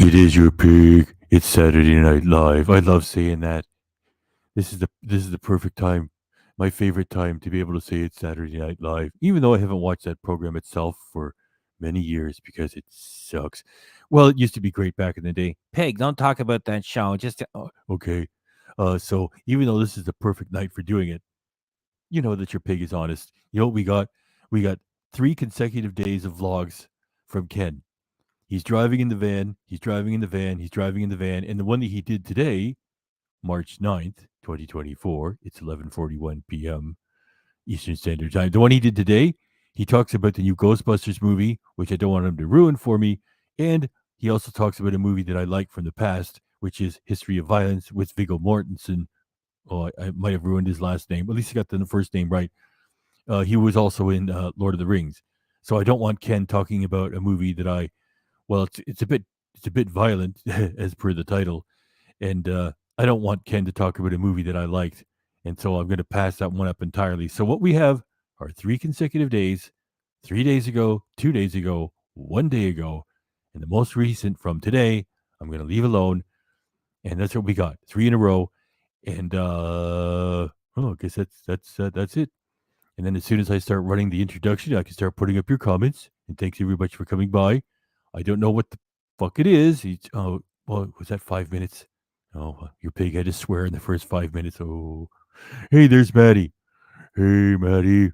It is your pig. It's Saturday Night Live. I love saying that. This is the perfect time, my favorite time to be able to say it's Saturday Night Live, even though I haven't watched that program itself for many years because it sucks. Well, it used to be great back in the day. Peg, don't talk about that show. Just okay. So even though this is the perfect night for doing it, you know that your pig is honest. You know what we got? We got 3 consecutive days of vlogs from Ken. He's driving in the van. He's driving in the van. He's driving in the van. And the one that he did today, March 9th, 2024, it's 11:41 p.m. Eastern Standard Time. The one he did today, he talks about the new Ghostbusters movie, which I don't want him to ruin for me. And he also talks about a movie that I like from the past, which is History of Violence with Viggo Mortensen. Oh, I might have ruined his last name. At least he got the first name right. He was also in Lord of the Rings. So I don't want Ken talking about a movie that it's a bit violent as per the title, and I don't want Ken to talk about a movie that I liked, and so I'm going to pass that one up entirely. So what we have are 3 consecutive days, 3 days ago, 2 days ago, 1 day ago, and the most recent from today. I'm going to leave alone, and that's what we got. 3 in a row, and I guess that's it. And then as soon as I start running the introduction, I can start putting up your comments. And thanks everybody for coming by. I don't know what the fuck it is. Oh, well, was that 5 minutes? Oh, your pig had to swear in the first 5 minutes. Oh, hey, there's Maddie. Hey, Maddie.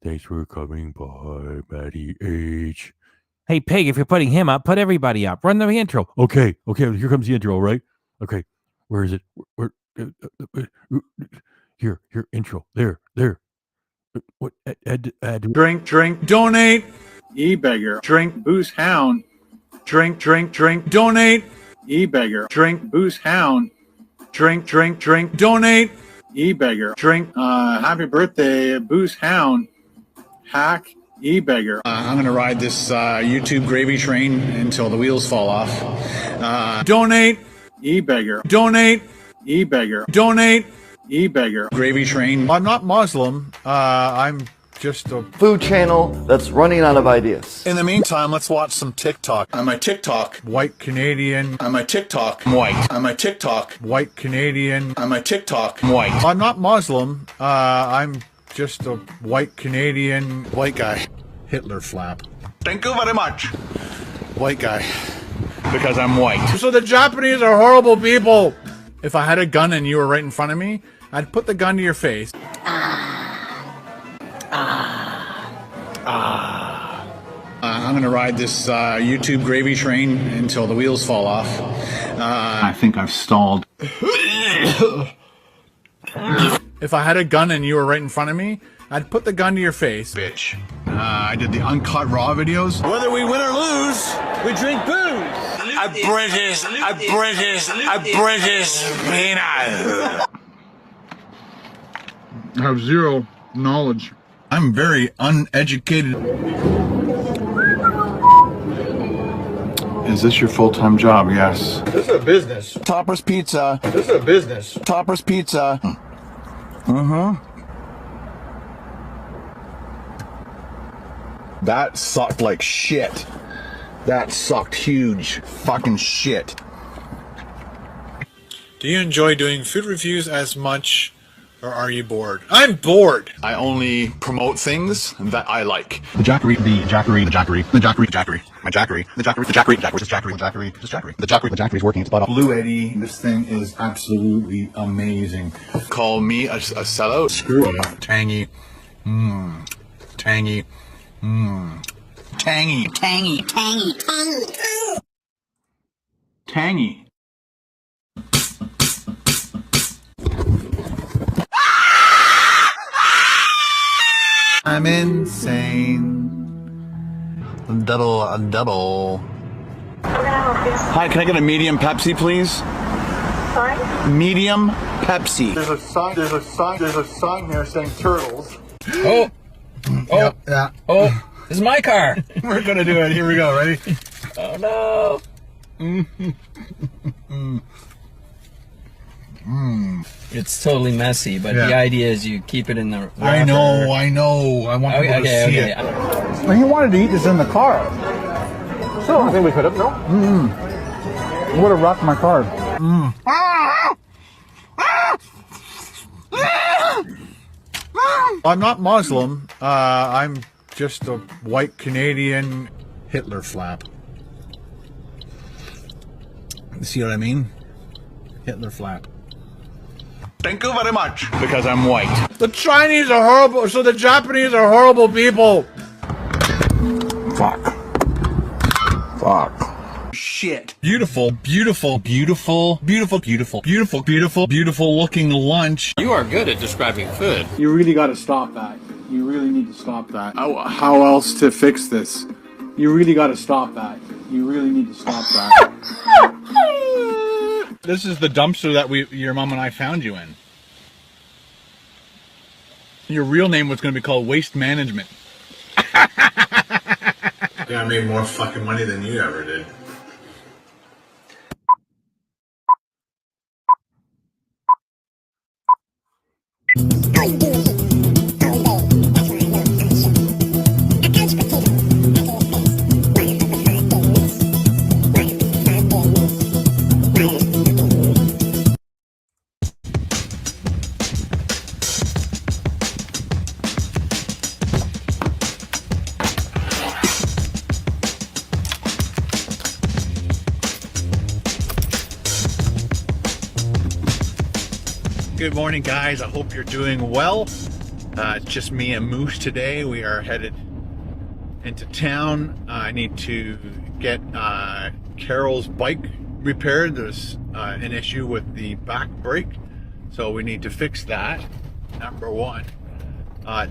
Thanks for coming by, Maddie H. Hey, pig, if you're putting him up, put everybody up. Run the intro. Okay, here comes the intro, all right? Okay, where is it? Here, intro. There. What? Drink, donate. E-beggar. Drink, booze, hound. Drink, donate. E-beggar. Drink, booze, hound. Drink, donate. E-beggar. Drink, happy birthday, booze, hound. Hack, e-beggar. I'm going to ride this YouTube gravy train until the wheels fall off. Donate. E-beggar. Donate. E-beggar. Donate. E-beggar. Gravy train. I'm not Muslim. I'm just a food channel that's running out of ideas. In the meantime, let's watch some TikTok. On my TikTok. White Canadian. On my TikTok. I'm white. On my TikTok. White Canadian. On my TikTok. I'm white. I'm not Muslim. I'm just a white Canadian. White guy. Hitler flap. Thank you very much. White guy. Because I'm white. So the Japanese are horrible people. If I had a gun and you were right in front of me, I'd put the gun to your face. I'm going to ride this YouTube gravy train until the wheels fall off. I think I've stalled. If I had a gun and you were right in front of me, I'd put the gun to your face. Bitch. I did the uncut raw videos. Whether we win or lose, we drink booze. A British peanut. I have zero knowledge. I'm very uneducated. Is this your full-time job? Yes. This is a business. Topper's Pizza. This is a business. Topper's Pizza. That sucked like shit. That sucked huge fucking shit. Do you enjoy doing food reviews as much, or are you bored? I'm bored! I only promote things that I like. The Jackery, the Jackery, the Jackery, the Jackery, Jackery, my Jackery, the Jackery, the Jackery, Jackery, just Jackery, Jackery, just Jackery, the Jackery, the Jackery's working its butt off. Blue Eddie, this thing is absolutely amazing. Call me a sellout. Screw it. Tangy. Tangy. Tangy. Tangy, tangy, tangy. Tangy. I'm insane. Double. Hi, can I get a medium Pepsi, please? Sorry? Medium Pepsi. There's a sign here saying turtles. Oh, Yeah. oh, this is my car. We're gonna do it. Here we go. Ready? Oh no. It's totally messy, but the idea is you keep it in the wrapper. I know. I want people to see it. Well, he wanted to eat this in the car. So I think we could have, no? would have rocked my car. I'm not Muslim. I'm just a white Canadian Hitler flap. See what I mean? Hitler flap. Thank you very much. Because I'm white. The Chinese are horrible, so the Japanese are horrible people. Fuck. Shit. Beautiful, beautiful, beautiful, beautiful, beautiful, beautiful, beautiful, beautiful looking lunch. You are good at describing food. You really got to stop that. You really need to stop that. How else to fix this? You really got to stop that. You really need to stop that. This is the dumpster that your mom and I found you in. Your real name was going to be called Waste Management. Yeah, I made more fucking money than you ever did. Good morning, guys. I hope you're doing well. It's just me and Moose today. We are headed into town. I need to get Carol's bike repaired. There's an issue with the back brake, so we need to fix that. Number one.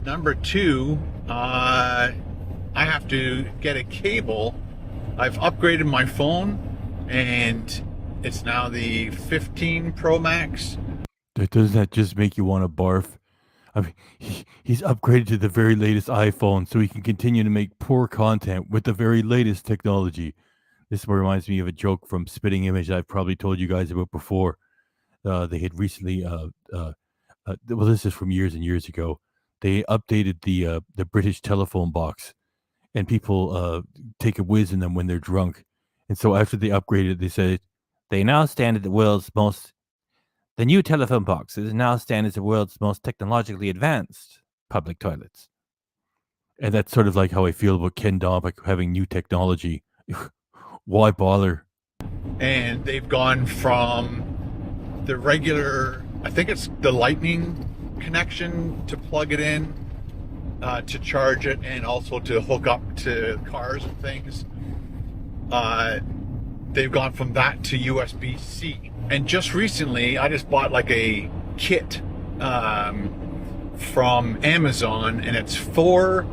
Number two, I have to get a cable. I've upgraded my phone, and it's now the 15 Pro Max. Doesn't that just make you want to barf? I mean, he's upgraded to the very latest iPhone so he can continue to make poor content with the very latest technology. This reminds me of a joke from Spitting Image I've probably told you guys about before. They had recently, well, this is from years and years ago. They updated the British telephone box, and people take a whiz in them when they're drunk. And so after they upgraded, they said, they now stand at the new telephone boxes now stand as the world's most technologically advanced public toilets. And that's sort of like how I feel about Ken Domik having new technology. Why bother? And they've gone from the regular, I think it's the lightning connection to plug it in, to charge it, and also to hook up to cars and things. They've gone from that to USB-C. And just recently, I just bought like a kit from Amazon, and it's 4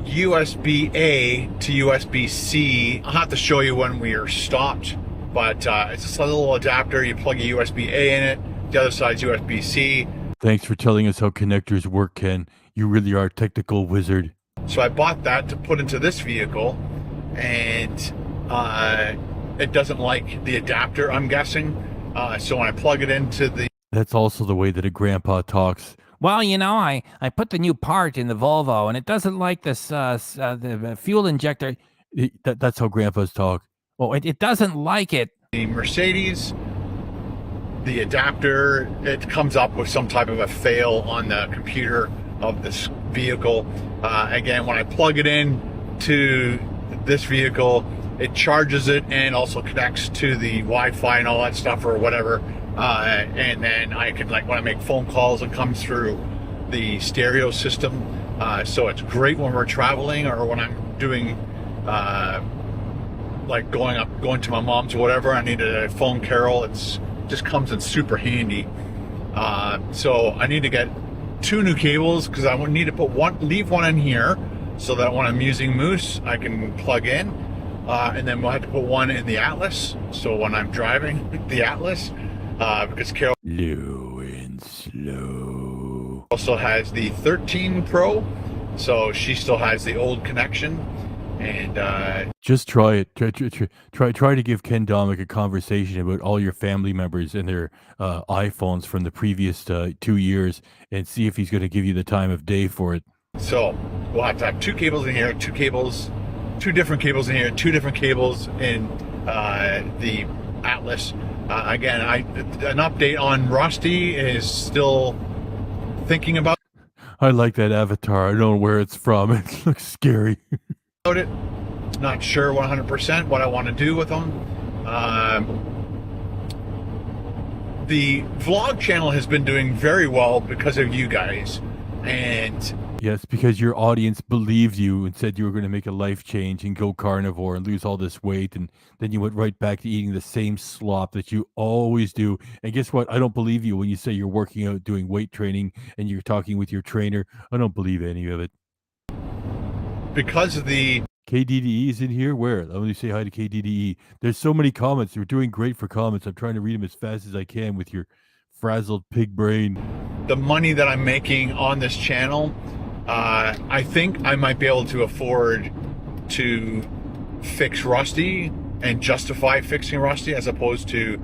USB-A to USB-C. I'll have to show you when we are stopped, but it's just a little adapter. You plug a USB-A in it, the other side's USB-C. Thanks for telling us how connectors work, Ken. You really are a technical wizard. So I bought that to put into this vehicle, and it doesn't like the adapter, I'm guessing. So when I plug it into the... That's also the way that a grandpa talks. Well, you know, I put the new part in the Volvo, and it doesn't like this the fuel injector. That's how grandpas talk. Oh, it doesn't like it. The Mercedes, the adapter, it comes up with some type of a fail on the computer of this vehicle. Again, when I plug it in to this vehicle, it charges it and also connects to the Wi-Fi and all that stuff or whatever. And then I can, like, when I make phone calls, it comes through the stereo system. So it's great when we're traveling or when I'm doing, like going to my mom's or whatever. I need to phone Carol. It's just comes in super handy. So I need to get 2 new cables because I need to leave one in here so that when I'm using Moose, I can plug in. And then we'll have to put one in the Atlas. So when I'm driving the Atlas, because Carol Low and slow. also has the 13 Pro, so she still has the old connection. And just try it. Try to give Ken Domik a conversation about all your family members and their iPhones from the previous 2 years, and see if he's going to give you the time of day for it. so we'll have to have 2 cables in here, 2 different cables in here, 2 different cables in the Atlas. Again, an update on Rusty is still thinking about I like that avatar. I don't know where it's from. It looks scary. it. Not sure 100% what I want to do with them. The vlog channel has been doing very well because of you guys, and Yes, because your audience believed you and said you were going to make a life change and go carnivore and lose all this weight, and then you went right back to eating the same slop that you always do. And guess what? I don't believe you when you say you're working out, doing weight training, and you're talking with your trainer. I don't believe any of it. because of the KDDE is in here. Where? Let me say hi to KDDE. There's so many comments. You're doing great for comments. I'm trying to read them as fast as I can with your frazzled pig brain. money that I'm making on this channel, I think I might be able to afford to fix Rusty and justify fixing Rusty as opposed to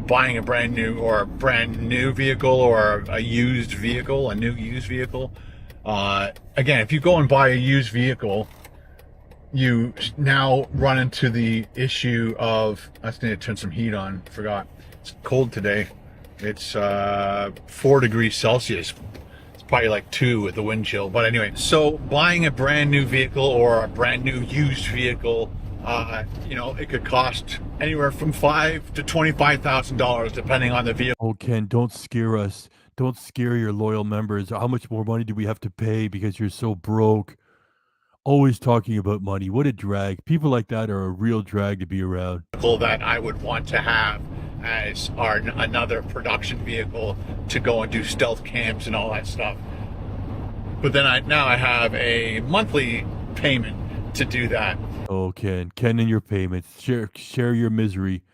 buying a brand new vehicle or a used vehicle, a new used vehicle. Again, if you go and buy a used vehicle, you now run into the issue of, I just need to turn some heat on, forgot. It's cold today. It's 4 degrees Celsius. It's probably like 2 with the wind chill. But anyway, so buying a brand new vehicle or a brand new used vehicle, you know, it could cost anywhere from $5,000 to $25,000 depending on the vehicle. Oh, Ken, don't scare us. Don't scare your loyal members. How much more money do we have to pay because you're so broke? Always talking about money. What a drag. People like that are a real drag to be around. That I would want to have as another production vehicle to go and do stealth camps and all that stuff. But then now I have a monthly payment to do that. Oh, Ken and your payments. Share your misery.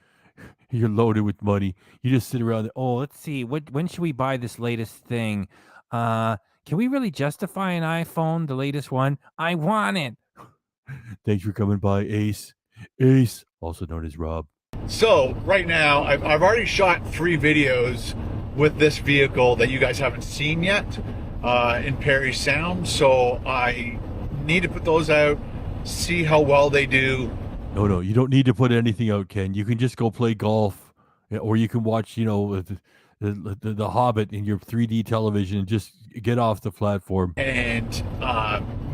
You're loaded with money. You just sit around. Oh, Let's see. When should we buy this latest thing? Can we really justify an iPhone, the latest one? I want it. thanks for coming by, Ace. Ace, also known as Rob. So right now I've already shot 3 videos with this vehicle that you guys haven't seen yet in Perry Sound. So I need to put those out, see how well they do. No, you don't need to put anything out, Ken. You can just go play golf, or you can watch, the Hobbit in your 3D television and just get off the platform. And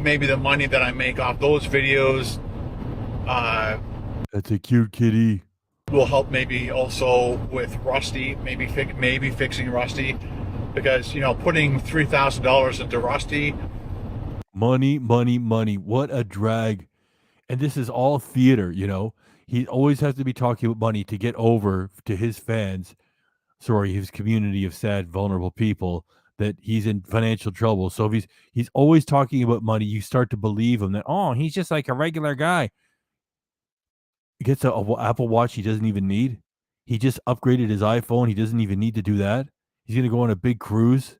maybe the money that I make off those videos That's a cute kitty. will help maybe also with Rusty, maybe fixing Rusty, because putting $3,000 into Rusty. Money. What a drag. And this is all theater, He always has to be talking about money to get over to his fans, his community of sad, vulnerable people, that he's in financial trouble. So if he's always talking about money, you start to believe him that, oh, he's just like a regular guy. He gets a Apple Watch he doesn't even need. He just upgraded his iPhone. He doesn't even need to do that. He's going to go on a big cruise.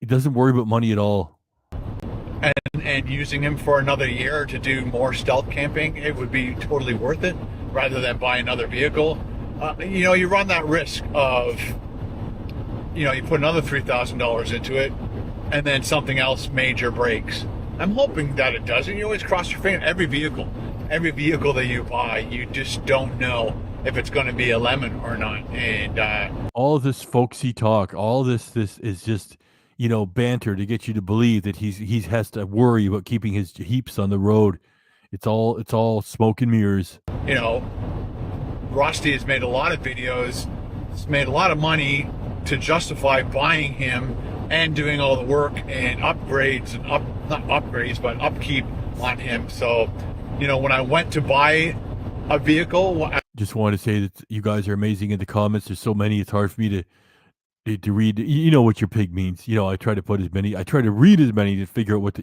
He doesn't worry about money at all. And using him for another year to do more stealth camping, it would be totally worth it rather than buy another vehicle. You run that risk of, you put another $3,000 into it and then something else major breaks. I'm hoping that it doesn't. You always cross your fingers. Every vehicle that you buy, you just don't know if it's going to be a lemon or not. And all this folksy talk, all this is just, banter to get you to believe that he has to worry about keeping his heaps on the road. It's all smoke and mirrors. Rusty has made a lot of videos. He's made a lot of money to justify buying him and doing all the work and upgrades and not upgrades, but upkeep on him. So, when I went to buy a vehicle, just want to say that you guys are amazing in the comments. There's so many, it's hard for me to read. You know what your pig means. I try to read as many to figure out what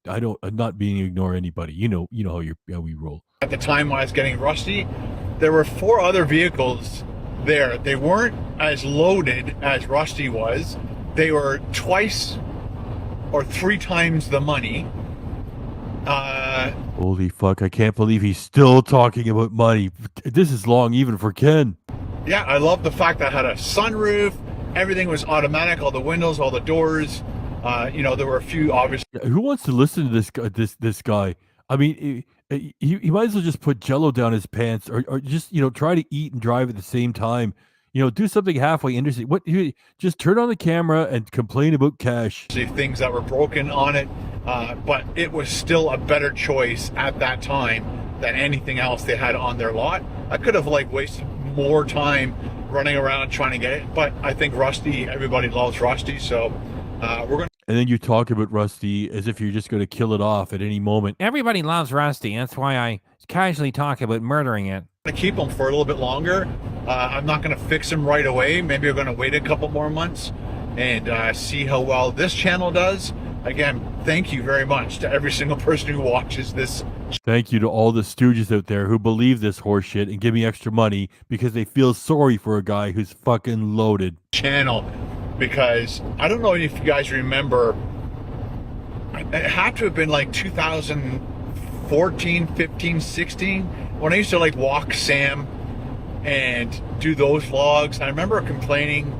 I'm not being ignore anybody. You know how we roll. At the time when I was getting Rusty, there were 4 other vehicles there. They weren't as loaded as Rusty was. They were twice or 3 times the money. Holy fuck, I can't believe he's still talking about money. This is long even for Ken. Yeah, I love the fact that I had a sunroof. Everything was automatic, all the windows, all the doors. There were a few obvious. Who wants to listen to this guy? I mean, He might as well just put Jello down his pants, or just try to eat and drive at the same time. Do something halfway interesting. Just turn on the camera and complain about cash. things that were broken on it, but it was still a better choice at that time than anything else they had on their lot. I could have wasted more time running around trying to get it, but I think Rusty, everybody loves Rusty, so we're going And then you talk about Rusty as if you're just going to kill it off at any moment. Everybody loves Rusty. That's why I casually talk about murdering it. to keep him for a little bit longer. I'm not going to fix him right away. Maybe we're going to wait a couple more months and see how well this channel does. Again, thank you very much to every single person who watches this. Thank you to all the stooges out there who believe this horse shit and give me extra money because they feel sorry for a guy who's fucking loaded. Channel, because I don't know if you guys remember, it had to have been 2014, 15, 16 when I used to walk Sam and do those vlogs. I remember complaining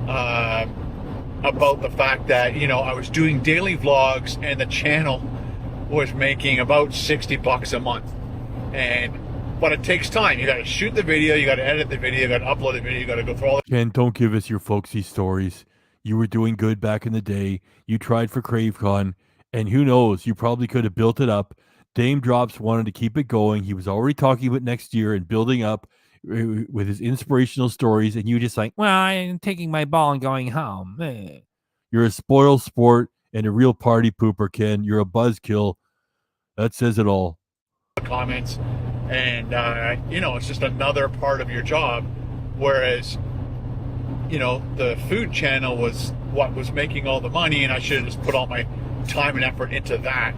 about the fact that I was doing daily vlogs and the channel was making about $60 a month, but it takes time. You got to shoot the video, you got to edit the video, you got to upload the video, you got to go through all the... Ken, don't give us your folksy stories. You were doing good back in the day. You tried for CraveCon, and who knows, you probably could have built it up. Dame Drops wanted to keep it going. He was already talking about next year and building up with his inspirational stories, and you just well, I'm taking my ball and going home. You're a spoiled sport and a real party pooper, Ken. You're a buzzkill. That says it all. Comments, and it's just another part of your job, whereas the food channel was what was making all the money, and I should have just put all my time and effort into that.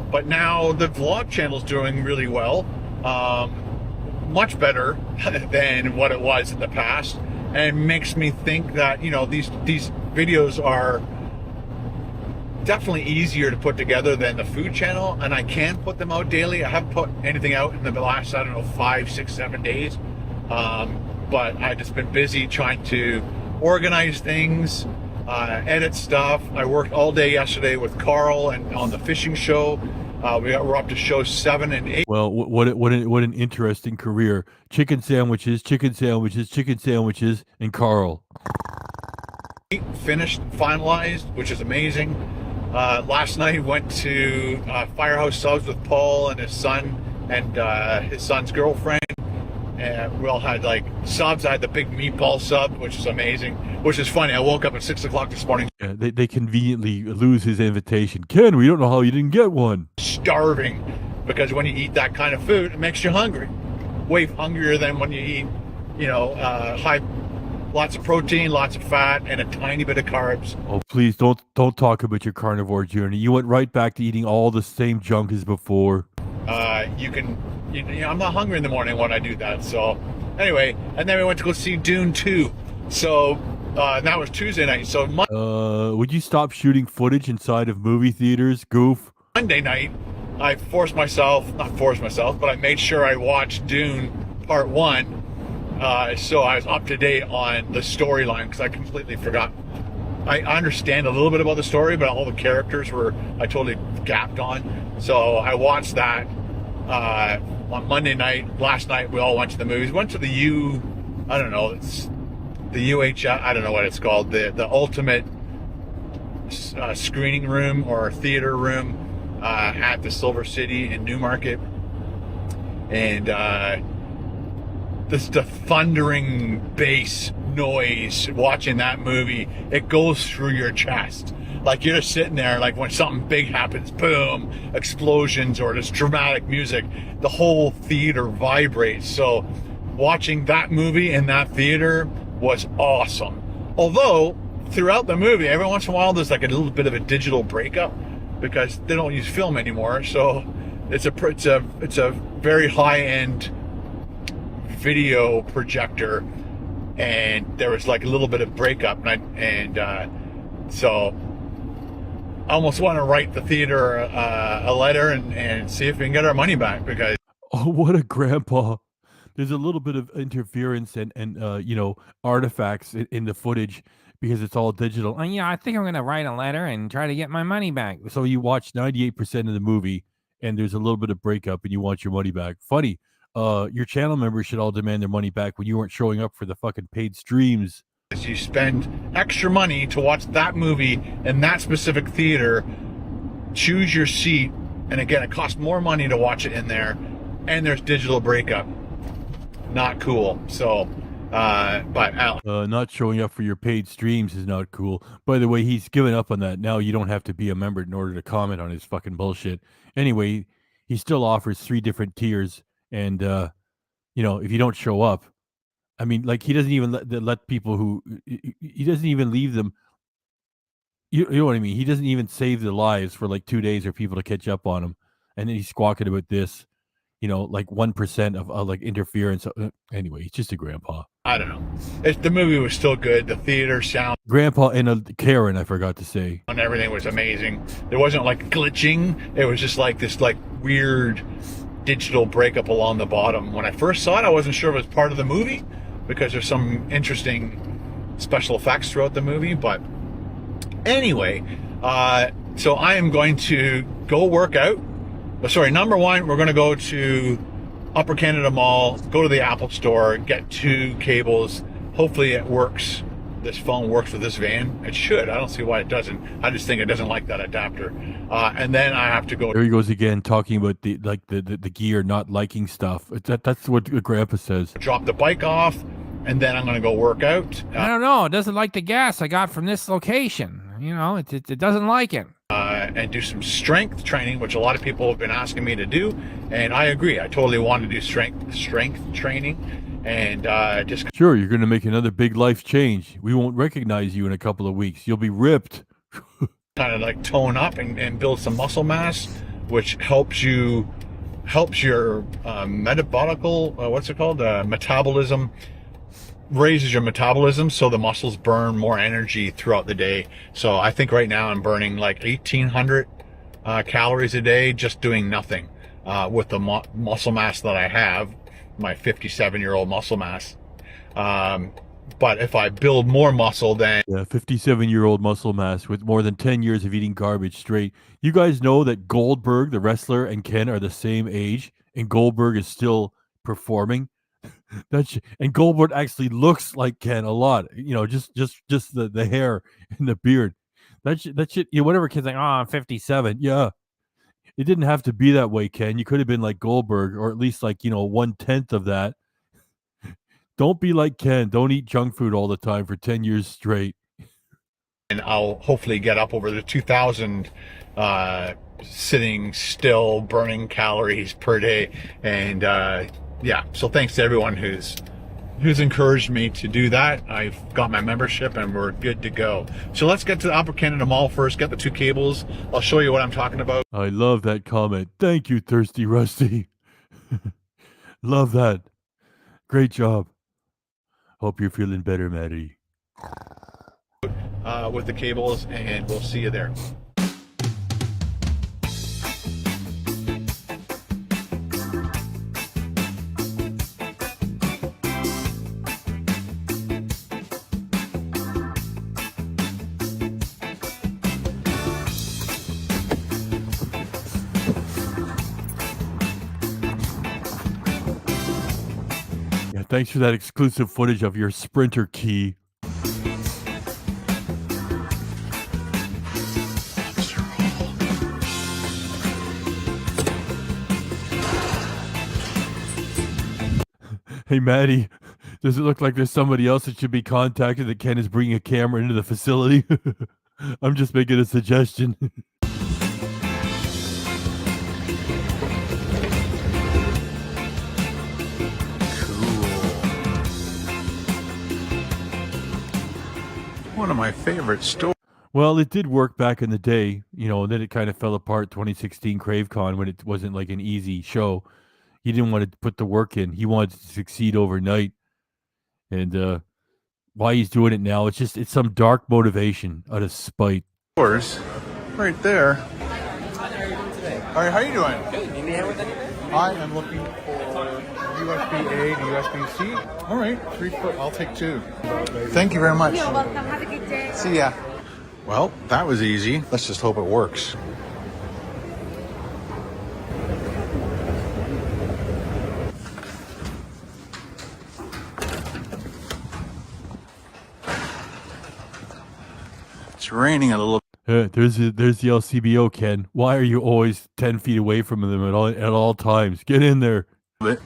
But now the vlog channel is doing really well, much better than what it was in the past, and makes me think that these videos are definitely easier to put together than the food channel, and I can put them out daily. I haven't put anything out in the last 5, 6, 7 days, but I've just been busy trying to organize things, edit stuff. I worked all day yesterday with Carl and on the fishing show. We're up to show 7 and 8. Well, what an interesting career. Chicken sandwiches, and Carl. Finished, finalized, which is amazing. Last night went to Firehouse Subs with Paul and his son and his son's girlfriend. And we all had subs. I had the big meatball sub, which is amazing, which is funny. I woke up at 6 o'clock this morning. Yeah, they conveniently lose his invitation. Ken, we don't know how you didn't get one. Starving, because when you eat that kind of food, it makes you hungry. Way hungrier than when you eat, lots of protein, lots of fat, and a tiny bit of carbs. Oh, please don't talk about your carnivore journey. You went right back to eating all the same junk as before. I'm not hungry in the morning when I do that. So anyway, and then we went to go see Dune 2. So that was Tuesday night. So would you stop shooting footage inside of movie theaters, goof? Monday night, I but I made sure I watched Dune Part 1. So I was up to date on the storyline, because I completely forgot. I understand a little bit about the story, but all the characters I totally gapped on. So I watched that on Monday night. Last night we all went to the movies. Went to the I don't know, it's the UHF, I don't know what it's called, the ultimate screening room or theater room at the Silver City in Newmarket. And the thundering bass noise watching that movie, it goes through your chest. You're just sitting there, when something big happens, boom, explosions or this dramatic music, the whole theater vibrates. So watching that movie in that theater was awesome. Although throughout the movie, every once in a while there's a little bit of a digital breakup, because they don't use film anymore. So it's a very high-end video projector, and there was a little bit of breakup, so I almost want to write the theater a letter and see if we can get our money back, because Oh, what a grandpa. There's a little bit of interference and artifacts in the footage because it's all digital. Yeah, I think I'm going to write a letter and try to get my money back. So you watch 98% of the movie and there's a little bit of breakup and you want your money back. Funny, your channel members should all demand their money back when you weren't showing up for the fucking paid streams. You spend extra money to watch that movie in that specific theater, choose your seat, and again, it costs more money to watch it in there, and there's digital breakup. Not cool. So, but not showing up for your paid streams is not cool. By the way, he's given up on that. Now you don't have to be a member in order to comment on his fucking bullshit. Anyway, he still offers 3 different tiers, and you know, if you don't show up, I mean, like, he doesn't even let people who he doesn't even leave them. You know what I mean? He doesn't even save the lives for like 2 days or people to catch up on him, and then he's squawking about this. You know, like 1% of like interference. Anyway, he's just a grandpa. I don't know. The movie was still good. The theater sound, Grandpa and a Karen, I forgot to say. and everything was amazing. There wasn't like glitching. It was just like this like weird digital breakup along the bottom. When I first saw it, I wasn't sure if it was part of the movie because there's some interesting special effects throughout the movie. But anyway, so I am going to go work out. Sorry, number one, we're going to go to Upper Canada Mall, go to the Apple store, get 2 cables. Hopefully it works. This phone works with this van. It should. I don't see why it doesn't. I just think it doesn't like that adapter. And then I have to go. There he goes again, talking about the gear not liking stuff. That's what Grandpa says. Drop the bike off, and then I'm going to go work out. I don't know. It doesn't like the gas I got from this location. You know, it doesn't like it. And do some strength training, which a lot of people have been asking me to do, and I agree. I totally want to do strength training, and just Sure, you're going to make another big life change. We won't recognize you in a couple of weeks. You'll be ripped. kind of like tone up and build some muscle mass, which helps your metabolism. Raises your metabolism, so the muscles burn more energy throughout the day. So I think right now I'm burning like 1,800 calories a day just doing nothing with the muscle mass that I have, my 57-year-old muscle mass. But if I build more muscle, then 57-year-old muscle mass with more than 10 years of eating garbage straight. You guys know that Goldberg, the wrestler, and Ken are the same age, and Goldberg is still performing. And Goldberg actually looks like Ken a lot, you know, just the hair and the beard. That shit, you know, whatever kid's like, I'm 57. Yeah. It didn't have to be that way, Ken. You could have been like Goldberg, or at least like, you know, 1/10 of that. Don't be like Ken. Don't eat junk food all the time for 10 years straight. and I'll hopefully get up over the 2,000 sitting still, burning calories per day. And yeah, so thanks to everyone who's encouraged me to do that. I've got my membership and we're good to go. So let's get to the Upper Canada Mall first, get the 2 cables. I'll show you what I'm talking about. I love that comment. Thank you, Thirsty Rusty. Love that. Great job. Hope you're feeling better, Maddie. With the cables, and we'll see you there. Yeah, thanks for that exclusive footage of your sprinter key. Hey, Maddie, does it look like there's somebody else that should be contacted that Ken is bringing a camera into the facility? I'm just making a suggestion. One of my favorite stores. Well, it did work back in the day, you know, and then it kind of fell apart 2016 CraveCon when it wasn't like an easy show. He didn't want to put the work in. He wanted to succeed overnight. And why he's doing it now, it's some dark motivation out of spite. Stores right there. All right, how you doing? Good. Need any help with anything? I am looking for USB-A to USB-C. All right, 3 foot. I'll take 2. Thank you very much. You're welcome. Have a good day. See ya. Well, that was easy. Let's just hope it works. It's raining a little There's the LCBO, Ken. Why are you always 10 feet away from them at all times? Get in there. bit.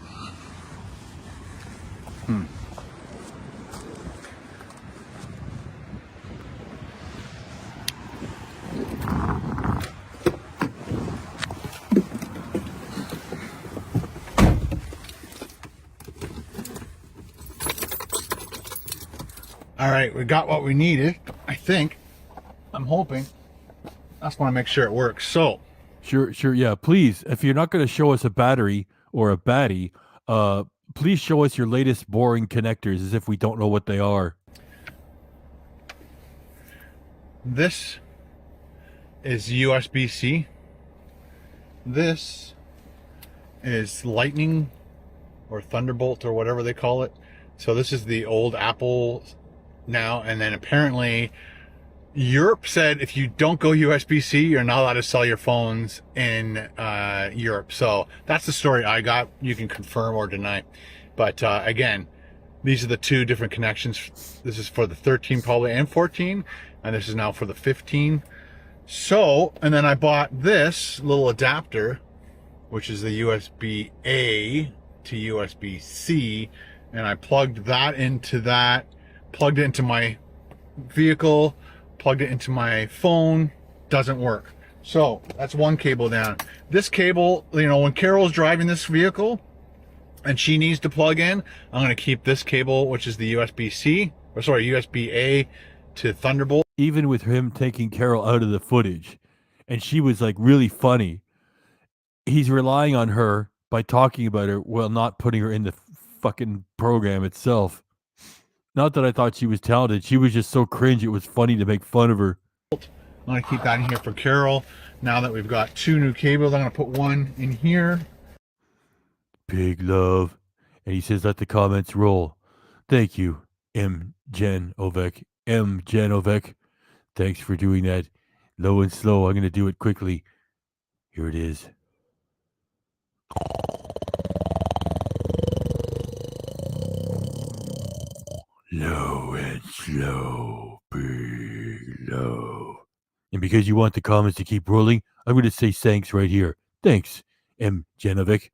All right, we got what we needed, I think. I'm hoping. I just want to make sure it works. So, Sure, yeah. Please, if you're not going to show us a battery or a baddie, please show us your latest boring connectors as if we don't know what they are. this is USB-C. This is Lightning or Thunderbolt or whatever they call it. So this is the old Apple now, and then apparently Europe said if you don't go USB-C, you're not allowed to sell your phones in Europe. So that's the story I got. You can confirm or deny. But again, these are the two different connections. This is for the 13 probably and 14, and this is now for the 15. So, and then I bought this little adapter, which is the USB-A to USB-C, and I plugged that into that, plugged it into my vehicle, plugged it into my phone. Doesn't work. So that's one cable down. This cable, you know, when Carol's driving this vehicle and she needs to plug in, I'm going to keep this cable, which is the USB-C, or sorry, USB-A to Thunderbolt. Even with him taking Carol out of the footage, and she was like really funny, he's relying on her by talking about her while not putting her in the fucking program itself. Not that I thought she was talented. She was just so cringe. It was funny to make fun of her. I'm going to keep that in here for Carol. Now that we've got two new cables, I'm going to put one in here. Big love. And he says, let the comments roll. Thank you, M. Genovec. Thanks for doing that. Low and slow. I'm going to do it quickly. Here it is. Low and slow, big low. And because you want the comments to keep rolling, I'm going to say thanks right here. Thanks, M. Genovic.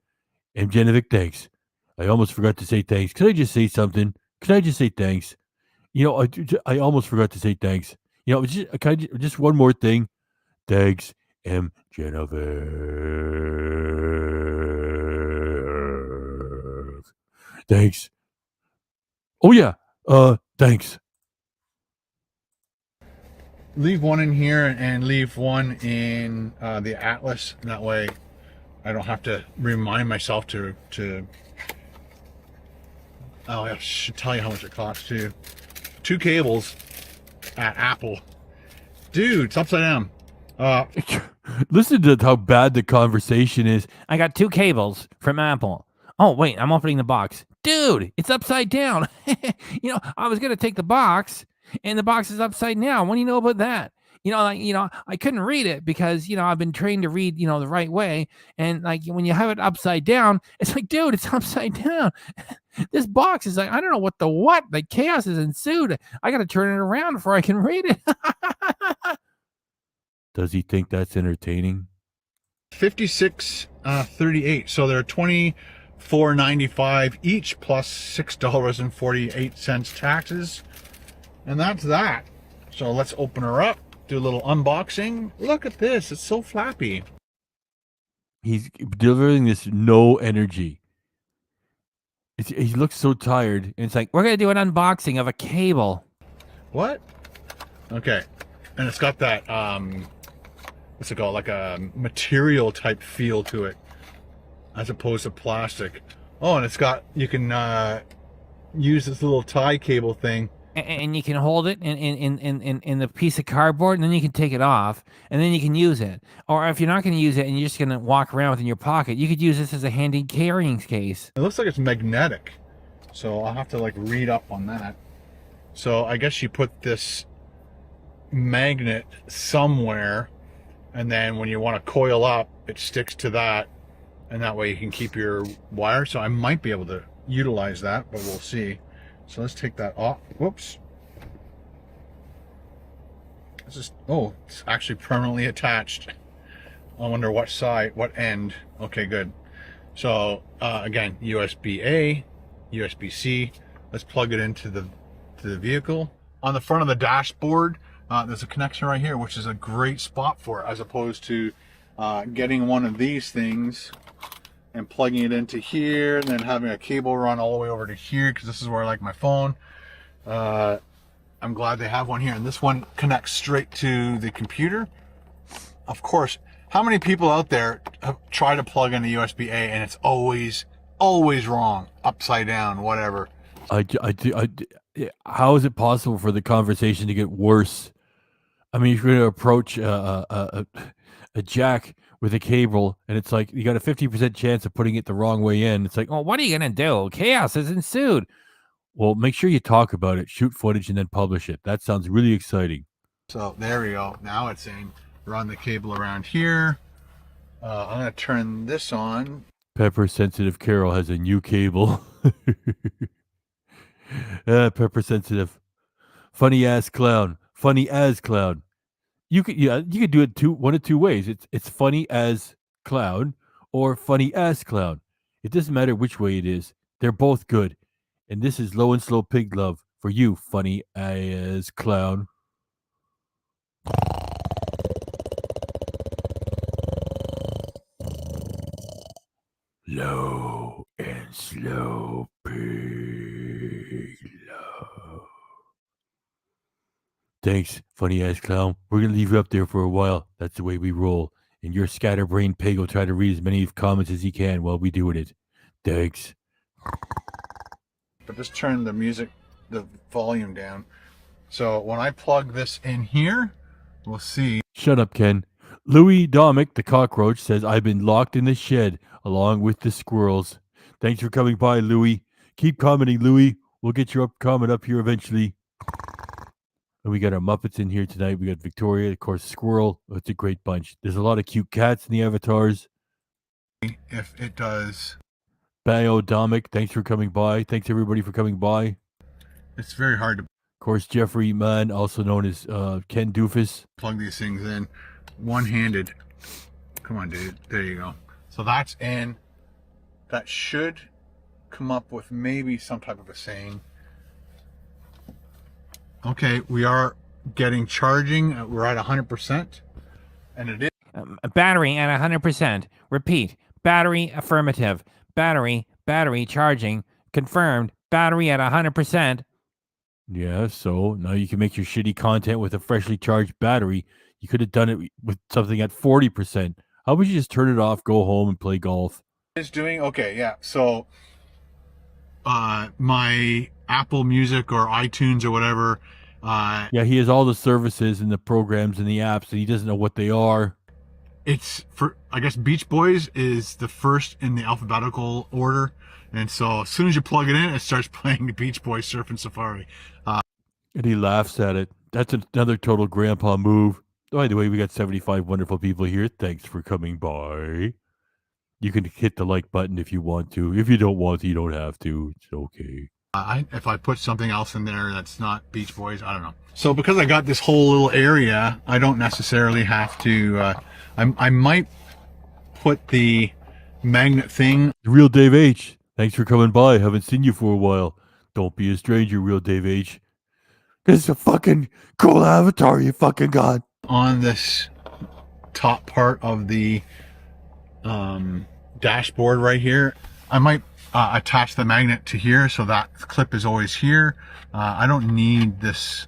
M. Genovic, thanks. I almost forgot to say thanks. Could I just say something? Could I just say thanks? You know, I almost forgot to say thanks. You know, just one more thing. Thanks, M. Genovic. Thanks. Oh, yeah. Thanks. Leave one in here and leave one in the Atlas. That way I don't have to remind myself to oh, I should tell you how much it costs too. 2 cables at Apple. Dude, it's upside down. Listen to how bad the conversation is. I got 2 cables from Apple. Oh, wait, I'm opening the box. Dude, it's upside down. You know, I was going to take the box, and the box is upside down. What do you know about that? I couldn't read it because, I've been trained to read, the right way. And like when you have it upside down, it's like, dude, it's upside down. This box is like, I don't know what. Like chaos has ensued. I got to turn it around before I can read it. Does he think that's entertaining? $56.38. So they're $24.95 each plus $6.48 taxes. And that's that. So let's open her up, do a little unboxing. Look at this. It's so flappy. He's delivering this no energy. He looks so tired. And it's like, we're going to do an unboxing of a cable. What? Okay. And it's got that, what's it called? Like a material type feel to it, as opposed to plastic. Oh, and it's got, you can use this little tie cable thing. And you can hold it in the piece of cardboard, and then you can take it off, and then you can use it. Or if you're not going to use it and you're just going to walk around with it in your pocket, you could use this as a handy carrying case. It looks like it's magnetic, so I'll have to like read up on that. So I guess you put this magnet somewhere, and then when you want to coil up, it sticks to that, and that way you can keep your wire. So I might be able to utilize that, but we'll see. So let's take that off. Whoops. This is, oh, it's actually permanently attached. I wonder what side, what end. Okay, good. So again, USB-A, USB-C. Let's plug it into the vehicle. On the front of the dashboard, there's a connection right here, which is a great spot for it, as opposed to getting one of these things and plugging it into here and then having a cable run all the way over to here, because this is where I like my phone. I'm glad they have one here, and this one connects straight to the computer. Of course, how many people out there have tried to plug in a USB-A and it's always wrong, upside down, whatever? How is it possible for the conversation to get worse? I mean, if you're going to approach a jack with a cable, and it's like you got a 50% chance of putting it the wrong way in. It's like, Well, what are you going to do? Chaos has ensued. well, make sure you talk about it, shoot footage, and then publish it. That sounds really exciting. So there we go. Now it's saying run the cable around here. I'm going to turn this on. Pepper Sensitive Carol has a new cable. Pepper Sensitive. Funny ass clown. Funny as clown. You could do it one of two ways. It's funny as clown or funny ass clown. It doesn't matter which way it is. They're both good. And this is Low and Slow Pig Love for you, funny as clown. Low and Slow Pig Love. Thanks, funny ass clown. We're gonna leave you up there for a while. That's the way we roll. And your scatterbrained pig will try to read as many comments as he can while we doing it. Thanks. But just turn the volume down. So when I plug this in here, we'll see. Shut up, Ken. Louis Domik, the cockroach, says, I've been locked in the shed along with the squirrels. Thanks for coming by, Louis. Keep commenting, Louis. We'll get your comment up here eventually. And we got our Muppets in here tonight. We got Victoria, of course, Squirrel. Oh, it's a great bunch. There's a lot of cute cats in the avatars. If it does. Bio Domik, thanks for coming by. Thanks, everybody, for coming by. It's very hard to Of course, Jeffrey Mann, also known as Ken Doofus. plug these things in one-handed. Come on, dude. There you go. So that's in. That should come up with maybe some type of a saying. Okay, we are getting charging. We're at 100%. And it is. Battery at 100%. Repeat. Battery affirmative. Battery charging. Confirmed. Battery at 100%. Yeah, so now you can make your shitty content with a freshly charged battery. You could have done it with something at 40%. How about you just turn it off, go home, and play golf? Is doing okay, yeah. So my Apple Music or iTunes or whatever. Yeah, he has all the services and the programs and the apps, and he doesn't know what they are. It's for, I guess, Beach Boys is the first in the alphabetical order, and so as soon as you plug it in, it starts playing the Beach Boys Surfing Safari. And he laughs at it. That's another total grandpa move. By the way, we got 75 wonderful people here. Thanks for coming by. You can hit the like button if you want to. If you don't want to, you don't have to. It's okay. If I put something else in there that's not Beach Boys, I don't know. So because I got this whole little area, I don't necessarily have to. I might put the magnet thing. Real Dave H. Thanks for coming by. Haven't seen you for a while. Don't be a stranger, Real Dave H. It's a fucking cool avatar you fucking got. On this top part of the dashboard right here, I might attach the magnet to here so that clip is always here. I don't need this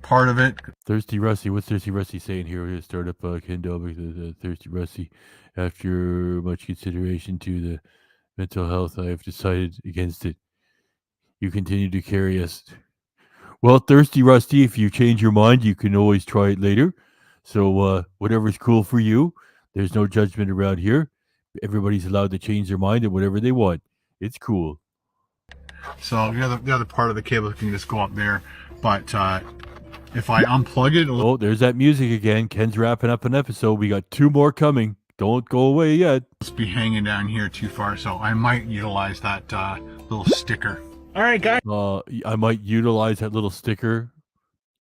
part of it. Thirsty Rusty, what's Thirsty Rusty saying here? We're gonna start up Ken Domik, Thirsty Rusty. After much consideration to the mental health, I have decided against it. You continue to carry us. Well, Thirsty Rusty, if you change your mind, you can always try it later. So whatever's cool for you. There's no judgment around here. Everybody's allowed to change their mind and whatever they want. It's cool. So the other part of the cable can just go up there. But if I unplug it, Oh, there's that music again. Ken's wrapping up an episode. We got 2 more coming. Don't go away yet. It's be hanging down here too far. So I might utilize that little sticker. All right, guys. I might utilize that little sticker.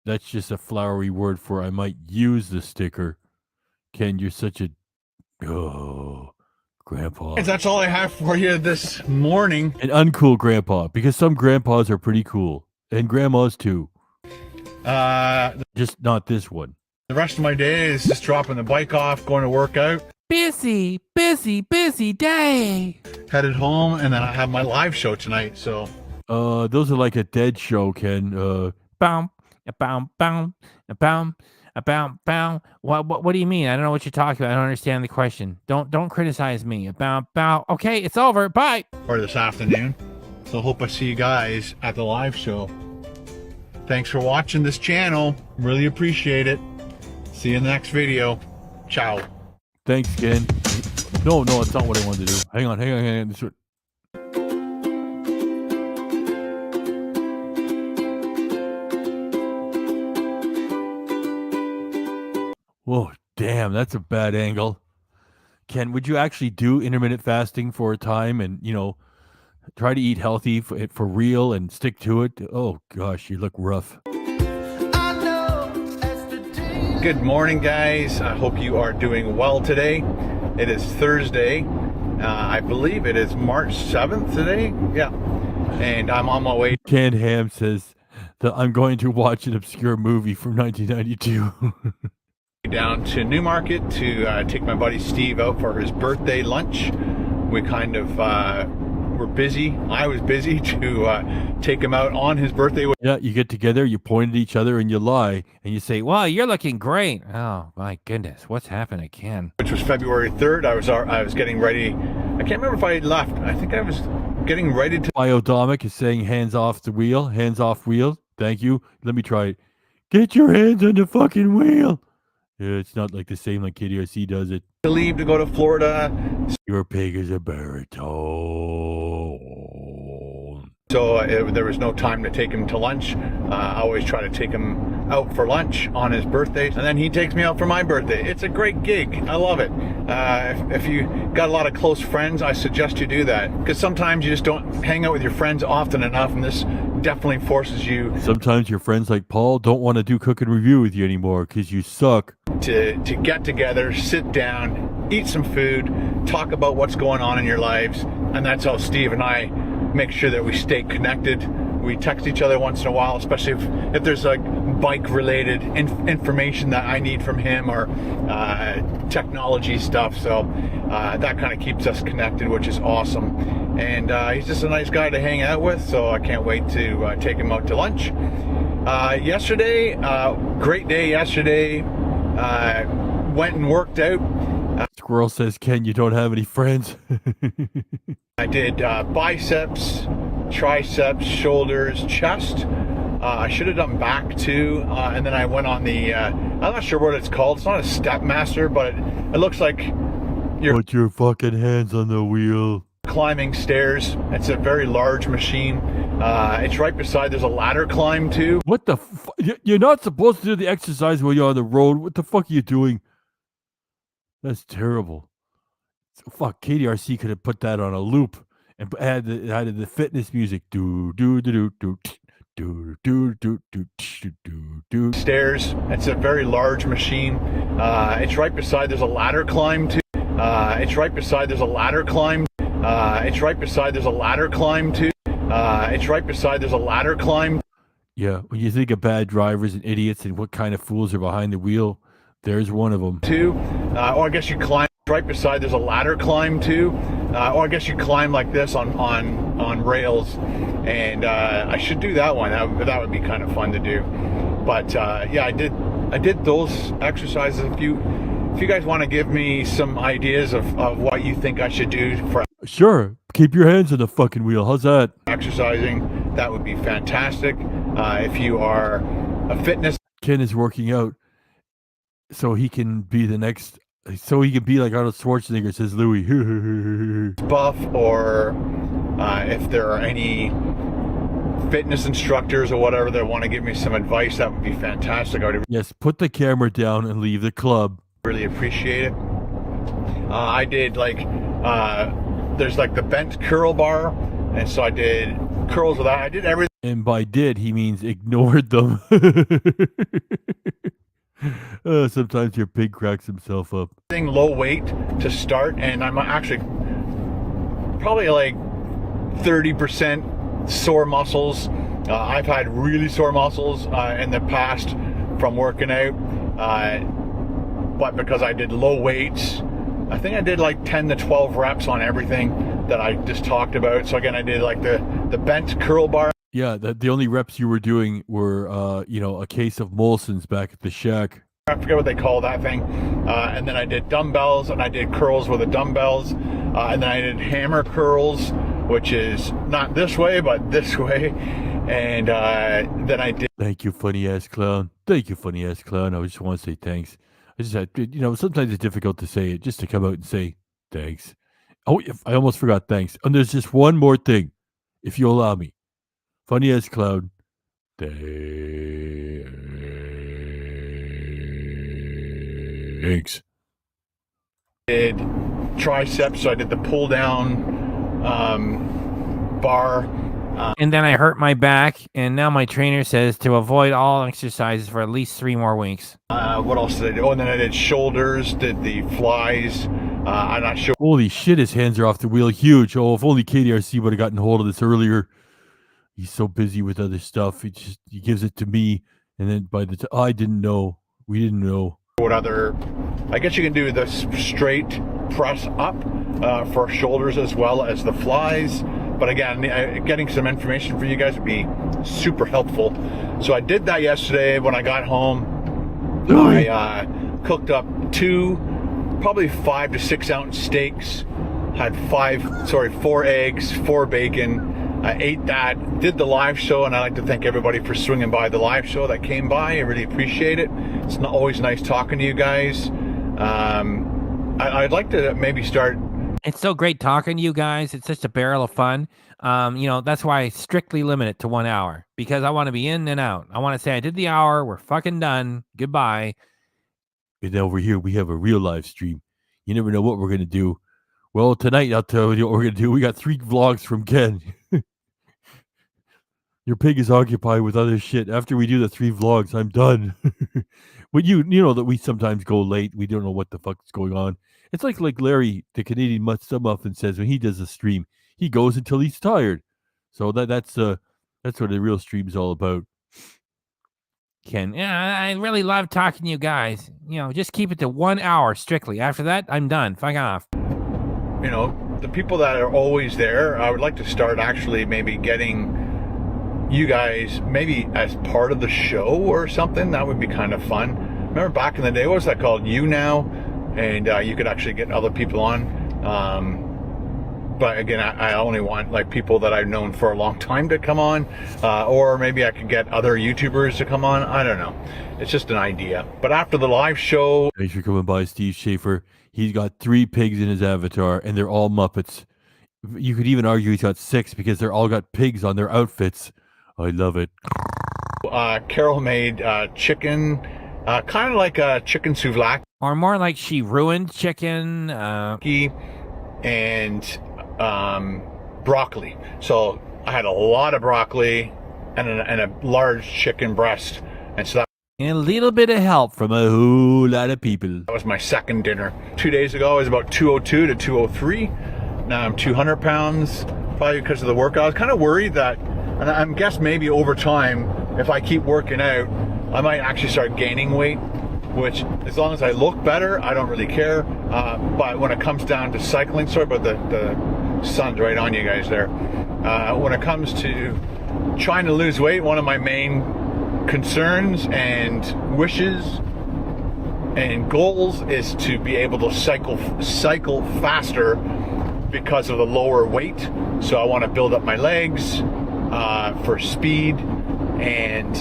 That's just a flowery word for I might use the sticker. Ken, you're such a grandpa. That's all I have for you this morning. An uncool grandpa, because some grandpas are pretty cool. And grandmas too. Just not this one. The rest of my day is just dropping the bike off, going to work out. Busy day. Headed home, and then I have my live show tonight. So, Those are like a dead show, Ken. Boom, boom, boom, boom, boom. What do you mean? I don't know what you're talking about. I don't understand the question. Don't criticize me. Bow. Okay, it's over. Bye. or this afternoon. So, hope I see you guys at the live show. Thanks for watching this channel. Really appreciate it. See you in the next video. Ciao. Thanks, Ken. No, it's not what I wanted to do. Hang on. This one. Whoa, damn, that's a bad angle. Ken, would you actually do intermittent fasting for a time and, try to eat healthy for real and stick to it? Oh, gosh, you look rough. Good morning, guys. I hope you are doing well today. It is Thursday. I believe it is March 7th today. Yeah. And I'm on my way. Ken Ham says that I'm going to watch an obscure movie from 1992. Down to Newmarket to take my buddy Steve out for his birthday lunch. We kind of were busy. I was busy to take him out on his birthday. Yeah, you get together, you point at each other, and you lie, and you say, Wow, you're looking great. Oh my goodness, what's happened again? Which was February 3rd. I was getting ready. I can't remember if I had left. I think I was getting ready to. Domik is saying hands off the wheel, hands off wheel. Thank you. Let me try it. Get your hands on the fucking wheel. Yeah, it's not like the same like KDRC does it. To leave to go to Florida. Your pig is a baritone. So there was no time to take him to lunch. I always try to take him out for lunch on his birthday, and then he takes me out for my birthday. It's a great gig. I love it. If you got a lot of close friends, I suggest you do that, because sometimes you just don't hang out with your friends often enough, and this definitely forces you. Sometimes your friends like Paul don't want to do cook and review with you anymore because you suck. To get together, sit down, eat some food, talk about what's going on in your lives, and that's how Steve and I make sure that we stay connected. We text each other once in a while, especially if there's like bike related information that I need from him, or technology stuff. So that kind of keeps us connected, which is awesome. And he's just a nice guy to hang out with, so I can't wait to take him out to lunch. Yesterday, great day yesterday. Went and worked out. Squirrel says, Ken, you don't have any friends. I did biceps, triceps, shoulders, chest. I should have done back too. And then I went on the, I'm not sure what it's called. It's not a step master, but it looks like you're Put your fucking hands on the wheel. climbing stairs. It's a very large machine. It's right beside, there's a ladder climb too. What the You're not supposed to do the exercise while you're on the road. What the fuck are you doing? That's terrible. So, fuck, KDRC could have put that on a loop and added the fitness music. Do do do do do do do do do do do. Stairs. It's a very large machine. It's right beside, there's a ladder climb too. It's right beside, there's a ladder climb. It's right beside, there's a ladder climb too. It's right beside, there's a ladder climb. Yeah, when you think of bad drivers and idiots and what kind of fools are behind the wheel, there's one of them. Too. Or I guess you climb right beside, there's a ladder climb too. Or I guess you climb like this on rails. And I should do that one. That would be kind of fun to do. But yeah, I did those exercises. If you guys want to give me some ideas of what you think I should do for Sure, keep your hands on the fucking wheel. How's that? exercising, that would be fantastic. If you are a fitness Ken is working out so he can be the next. So he can be like Arnold Schwarzenegger, says Louis. buff, or if there are any fitness instructors or whatever that want to give me some advice, that would be fantastic. I would Yes, put the camera down and leave the club. really appreciate it. I did like there's like the bent curl bar, And so I did curls with that. I did everything And by did, he means ignored them. Sometimes your pig cracks himself up. low weight to start, and I'm actually probably like 30% sore muscles. I've had really sore muscles in the past from working out, but because I did low weights, I think I did like 10 to 12 reps on everything that I just talked about. So again, I did like the bent curl bar. Yeah, the only reps you were doing were, a case of Molson's back at the shack. I forget what they call that thing. And then I did dumbbells, and I did curls with the dumbbells. And then I did hammer curls, which is not this way, but this way. And then I did. Thank you, funny ass clown. Thank you, funny ass clown. I just want to say thanks. I just had, sometimes it's difficult to say it, just to come out and say thanks. Oh, I almost forgot thanks. And there's just one more thing, if you allow me. Funny ass clown. Thanks. Did triceps, so I did the pull down bar. And then I hurt my back, and now my trainer says to avoid all exercises for at least 3 more weeks. What else did I do? Oh, and then I did shoulders, did the flies. I'm not sure. Holy shit, his hands are off the wheel. Huge. Oh, if only KDRC would have gotten hold of this earlier. He's so busy with other stuff. He gives it to me, and then by the time I didn't know, we didn't know. What other? I guess you can do the straight press up for shoulders as well as the flies. But again, getting some information for you guys would be super helpful. So I did that yesterday when I got home. I cooked up 2, probably 5 to 6 ounce steaks. Had 4 eggs, 4 bacon. I ate that, did the live show, and I'd like to thank everybody for swinging by the live show that came by. I really appreciate it. It's not always nice talking to you guys. I'd like to maybe start. It's so great talking to you guys. It's just a barrel of fun. That's why I strictly limit it to 1 hour, because I want to be in and out. I want to say I did the hour. We're fucking done. Goodbye. And over here, we have a real live stream. You never know what we're going to do. Well, tonight, I'll tell you what we're going to do. We got 3 vlogs from Ken. Your pig is occupied with other shit. After we do the 3 vlogs, I'm done. But you know that we sometimes go late. We don't know what the fuck is going on. It's like Larry, the Canadian Muffin, says when he does a stream, he goes until he's tired. So that's what a real stream is all about. Ken, yeah, I really love talking to you guys. Just keep it to 1 hour strictly. After that, I'm done. Fuck off. The people that are always there, I would like to start actually maybe getting you guys maybe as part of the show or something. That would be kind of fun. Remember back in the day, what was that called? You Now? And you could actually get other people on. But again, I only want like people that I've known for a long time to come on, or maybe I could get other YouTubers to come on. I don't know. It's just an idea. But after the live show, thanks for coming by, Steve Schaefer. He's got 3 pigs in his avatar, and they're all Muppets. You could even argue he's got 6 because they're all got pigs on their outfits. I love it. Carol made chicken, kind of like a chicken souvlaki. Or more like she ruined chicken. And broccoli. So I had a lot of broccoli and a large chicken breast. And so that. And a little bit of help from a whole lot of people. That was my second dinner. 2 days ago, I was about 202 to 203. Now I'm 200 pounds, probably because of the workout. I was kind of worried that, and I guess maybe over time, if I keep working out, I might actually start gaining weight, which as long as I look better, I don't really care. But when it comes down to cycling, sorry about the sun's right on you guys there. When it comes to trying to lose weight, one of my main concerns and wishes and goals is to be able to cycle faster because of the lower weight. So I want to build up my legs for speed, and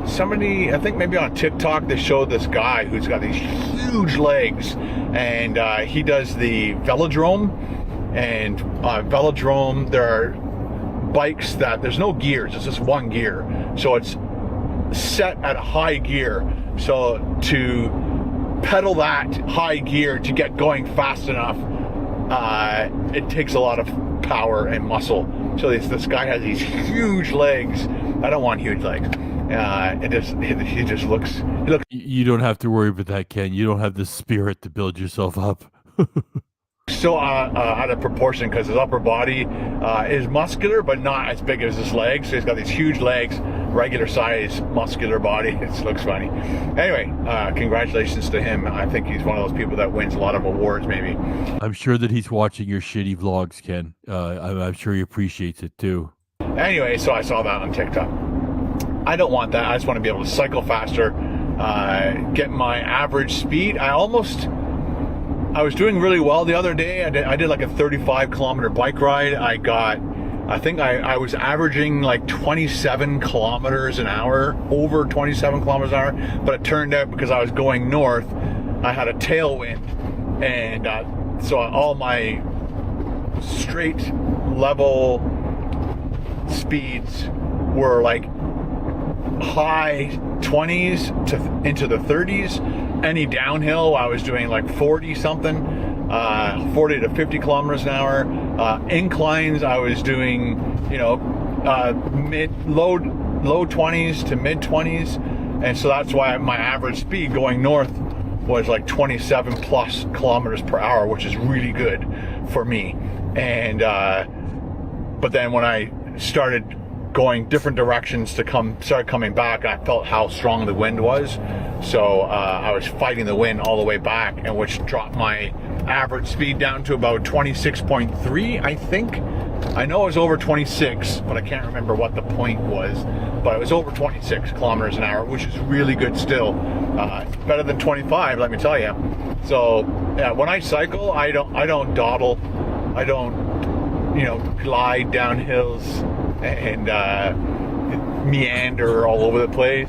somebody I think maybe on TikTok they showed this guy who's got these huge legs, and he does the velodrome. And velodrome, there are bikes that there's no gears, it's just one gear, so it's set at a high gear. So to pedal that high gear to get going fast enough it takes a lot of power and muscle. So this guy has these huge legs. I don't want huge legs. He just looks. You don't have to worry about that, Ken. You don't have the spirit to build yourself up. So out of proportion, because his upper body is muscular, but not as big as his legs. So he's got these huge legs, regular size, muscular body. It looks funny. Anyway, congratulations to him. I think he's one of those people that wins a lot of awards, maybe. I'm sure that he's watching your shitty vlogs, Ken. I'm sure he appreciates it too. Anyway, so I saw that on TikTok. I don't want that. I just want to be able to cycle faster, get my average speed. I was doing really well the other day. I did like a 35 kilometer bike ride. I think I was averaging like 27 kilometers an hour, over 27 kilometers an hour. But it turned out, because I was going north, I had a tailwind. And so all my straight level speeds were like high 20s to into the 30s. Any downhill, I was doing like 40 something, 40 to 50 kilometers an hour. Inclines, I was doing, low 20s to mid 20s. And so that's why my average speed going north was like 27 plus kilometers per hour, which is really good for me. And, but then when I started going different directions to start coming back, I felt how strong the wind was. So I was fighting the wind all the way back, and which dropped my average speed down to about 26.3, I think. I know it was over 26, but I can't remember what the point was. But it was over 26 kilometers an hour, which is really good still. Better than 25, let me tell you. So yeah, when I cycle, I don't dawdle. I don't, glide down hills and meander all over the place.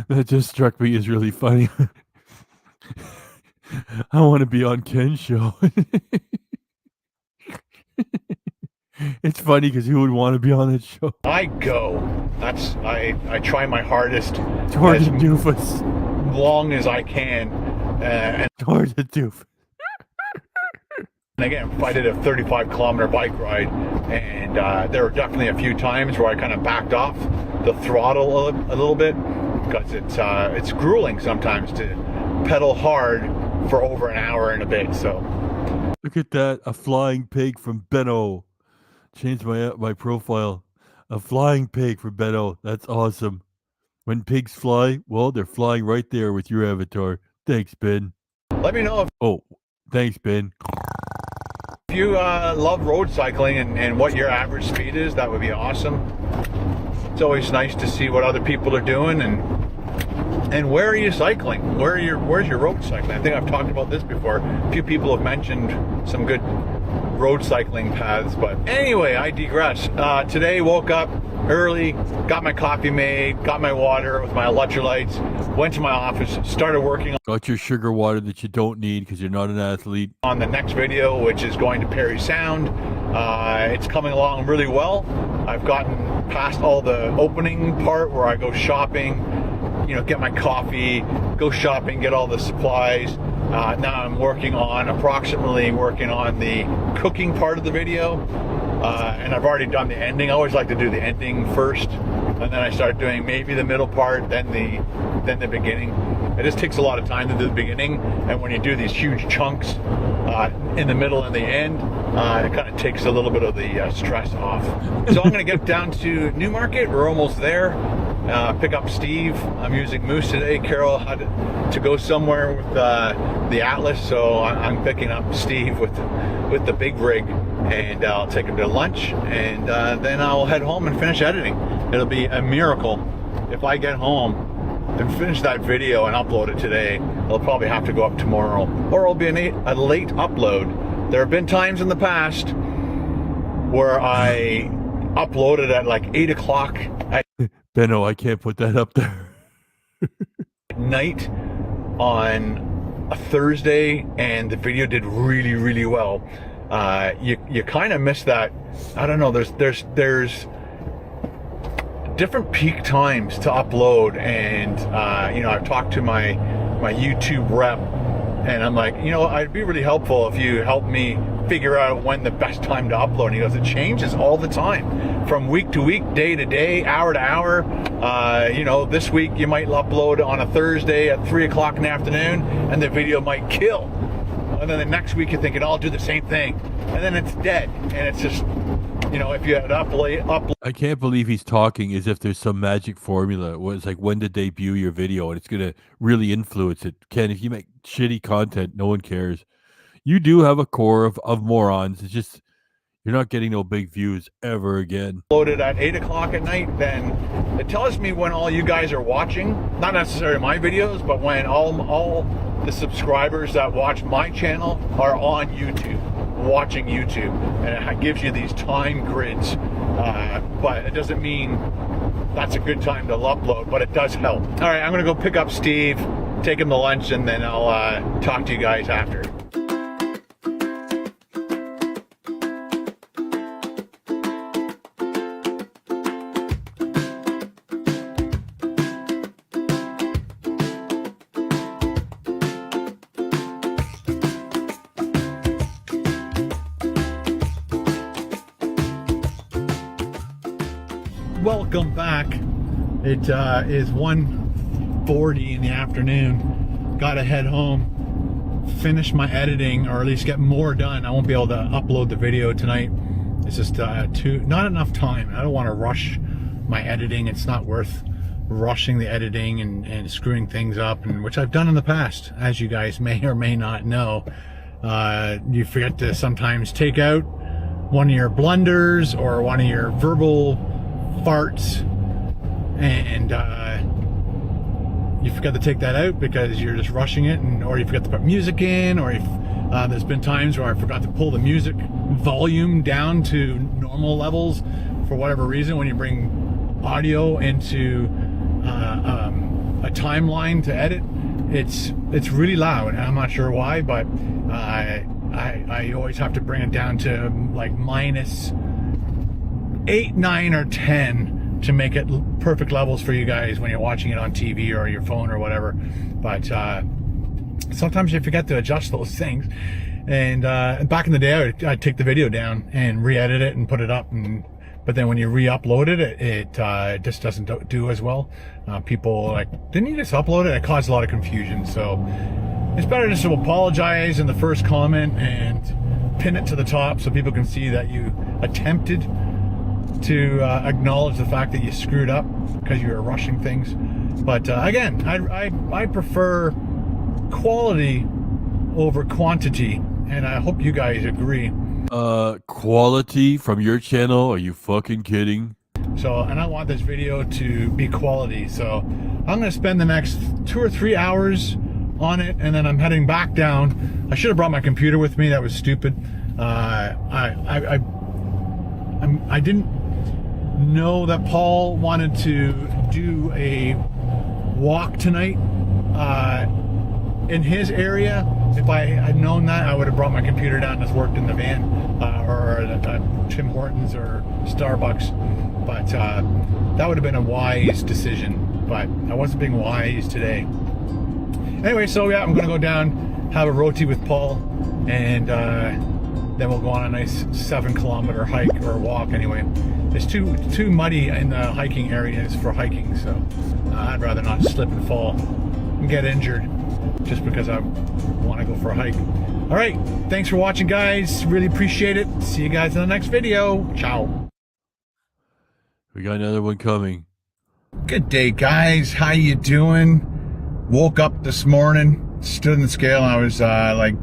That just struck me as really funny. I want to be on Ken's show. It's funny because who would want to be on that show? I go. I try my hardest. Toward the doofus. Long as I can. And toward the doofus. And again, I did a 35 kilometer bike ride, and there were definitely a few times where I kind of backed off the throttle a little bit, because it's grueling sometimes to pedal hard for over an hour and a bit. So look at that, a flying pig from Benno. Changed my profile. A flying pig from Benno. That's awesome. When pigs fly, well, they're flying right there with your avatar. Thanks, Ben. Let me know if... Oh, thanks, Ben. If you love road cycling and what your average speed is, that would be awesome. It's always nice to see what other people are doing, and where are you cycling? Where's your road cycling? I think I've talked about this before. A few people have mentioned some good road cycling paths, but anyway, I digress. Today, woke up early, got my coffee made, got my water with my electrolytes, went to my office, started working on... Got your sugar water that you don't need because you're not an athlete. On the next video, which is going to Perry Sound. It's coming along really well. I've gotten past all the opening part where I go shopping, get my coffee, go shopping, get all the supplies. Now I'm approximately working on the cooking part of the video. And I've already done the ending. I always like to do the ending first, and then I start doing maybe the middle part, then the beginning. It just takes a lot of time to do the beginning, and when you do these huge chunks in the middle and the end, it kind of takes a little bit of the stress off. So I'm going to get down to Newmarket. We're almost there. Pick up Steve. I'm using Moose today. Carol had to go somewhere with the Atlas, so I'm picking up Steve with the big rig, and I'll take him to lunch, and then I'll head home and finish editing. It'll be a miracle if I get home and finish that video and upload it today. It'll probably have to go up tomorrow, or it'll be a late upload. There have been times in the past where I uploaded at like 8 o'clock at Benno, I can't put that up there. night on a Thursday, and the video did really, really well. You kind of miss that. I don't know. There's different peak times to upload, and I've talked to my YouTube rep, And I'm like, you know, it'd be really helpful if you help me figure out when the best time to upload. And he goes, it changes all the time, from week to week, day to day, hour to hour. You know, this week you might upload on a Thursday at 3 o'clock in the afternoon, and the video might kill. And then the next week you're thinking, I'll do the same thing, and then it's dead. And it's just, you know, if you had upload. I can't believe he's talking as if there's some magic formula where it's like when to debut your video and it's going to really influence it. Ken, if you make shitty content, no one cares. You do have a core of morons. It's just you're not getting no big views ever again. Uploaded at 8 o'clock at night, then it tells me when all you guys are watching, not necessarily my videos, but when all the subscribers that watch my channel are on YouTube, watching YouTube, and it gives you these time grids, but it doesn't mean that's a good time to upload, but it does help. All right, I'm gonna go pick up Steve, take him to lunch, and then I'll talk to you guys after. Welcome back. It is 1:40 in the afternoon. Gotta head home, finish my editing, or at least get more done. I won't be able to upload the video tonight. It's just not enough time. I don't want to rush my editing. It's not worth rushing the editing and screwing things up, and which I've done in the past, as you guys may or may not know. You forget to sometimes take out one of your blunders or one of your verbal farts, and you forgot to take that out because you're just rushing it, or you forgot to put music in, or if there's been times where I forgot to pull the music volume down to normal levels for whatever reason. When you bring audio into a timeline to edit, it's really loud, and I'm not sure why, but I always have to bring it down to like minus 8, 9, or 10 to make it perfect levels for you guys when you're watching it on TV or your phone or whatever. But sometimes you forget to adjust those things. And back in the day, I'd take the video down and re-edit it and put it up. But then when you re-upload it, it just doesn't do as well. People like, didn't you just upload it? It caused a lot of confusion. So it's better just to apologize in the first comment and pin it to the top so people can see that you attempted to acknowledge the fact that you screwed up because you were rushing things. But again, I prefer quality over quantity, and I hope you guys agree. Quality from your channel? Are you fucking kidding? So, and I want this video to be quality, so I'm going to spend the next 2 or 3 hours on it, and then I'm heading back down. I should have brought my computer with me. That was stupid. I didn't know that Paul wanted to do a walk tonight in his area. If I had known that, I would have brought my computer down and just worked in the van or at Tim Hortons or Starbucks. But that would have been a wise decision, but I wasn't being wise today. Anyway, so yeah, I'm gonna go down, have a roti with Paul, and then we'll go on a nice 7-kilometer hike or walk. Anyway, it's too muddy in the hiking areas for hiking, so I'd rather not slip and fall and get injured just because I want to go for a hike. All right, thanks for watching, guys. Really appreciate it. See you guys in the next video. Ciao. We got another one coming. Good day, guys. How you doing? Woke up this morning, stood in the scale, and I was like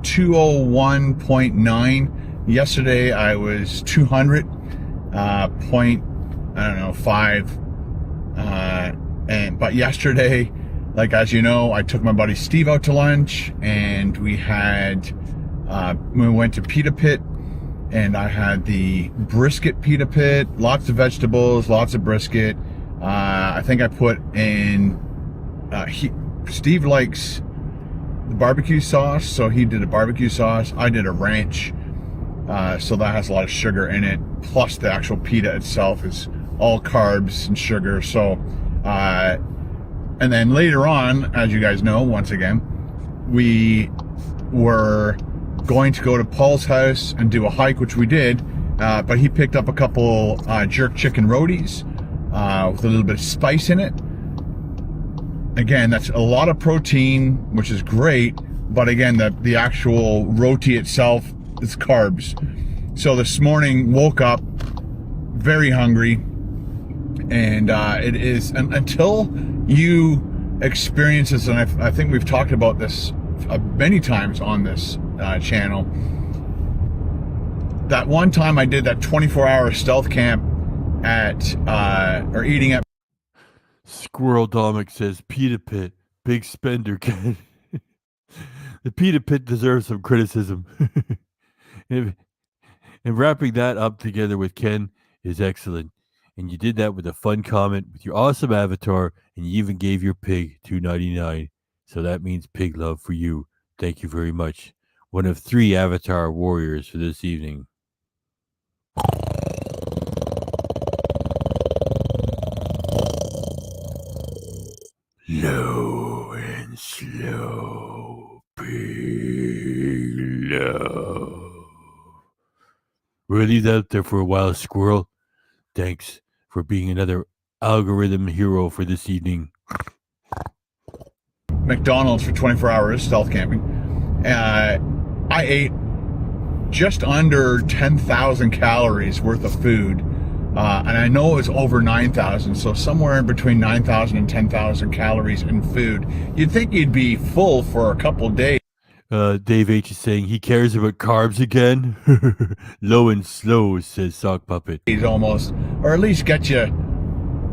201.9. Yesterday I was 200 5. But yesterday, like, as you know, I took my buddy Steve out to lunch, and we went to Pita Pit, and I had the brisket Pita Pit, lots of vegetables, lots of brisket. I think I put in Steve likes the barbecue sauce, so he did a barbecue sauce. I did a ranch, so that has a lot of sugar in it, plus the actual pita itself is all carbs and sugar. So and then later on, as you guys know, once again, we were going to go to Paul's house and do a hike, which we did, but he picked up a couple jerk chicken rotis with a little bit of spice in it. Again, that's a lot of protein, which is great, but again, the actual roti itself is carbs. So this morning, woke up very hungry, and it is, until you experience this, and I think we've talked about this many times on this channel. That one time I did that 24-hour stealth camp or eating at Squirrel Domik says, Pita Pit, big spender kid. The Pita Pit deserves some criticism. And wrapping that up together with Ken is excellent. And you did that with a fun comment with your awesome avatar, and you even gave your pig $2.99. So that means pig love for you. Thank you very much. One of 3 avatar warriors for this evening. Low and slow, pig love. We'll leave that up there for a while, Squirrel. Thanks for being another algorithm hero for this evening. McDonald's for 24 hours stealth camping. I ate just under 10,000 calories worth of food, and I know it was over 9,000, so somewhere in between 9,000 and 10,000 calories in food. You'd think you'd be full for a couple days. Dave H is saying he cares about carbs again. Low and slow, says Sock Puppet. Almost, or at least get you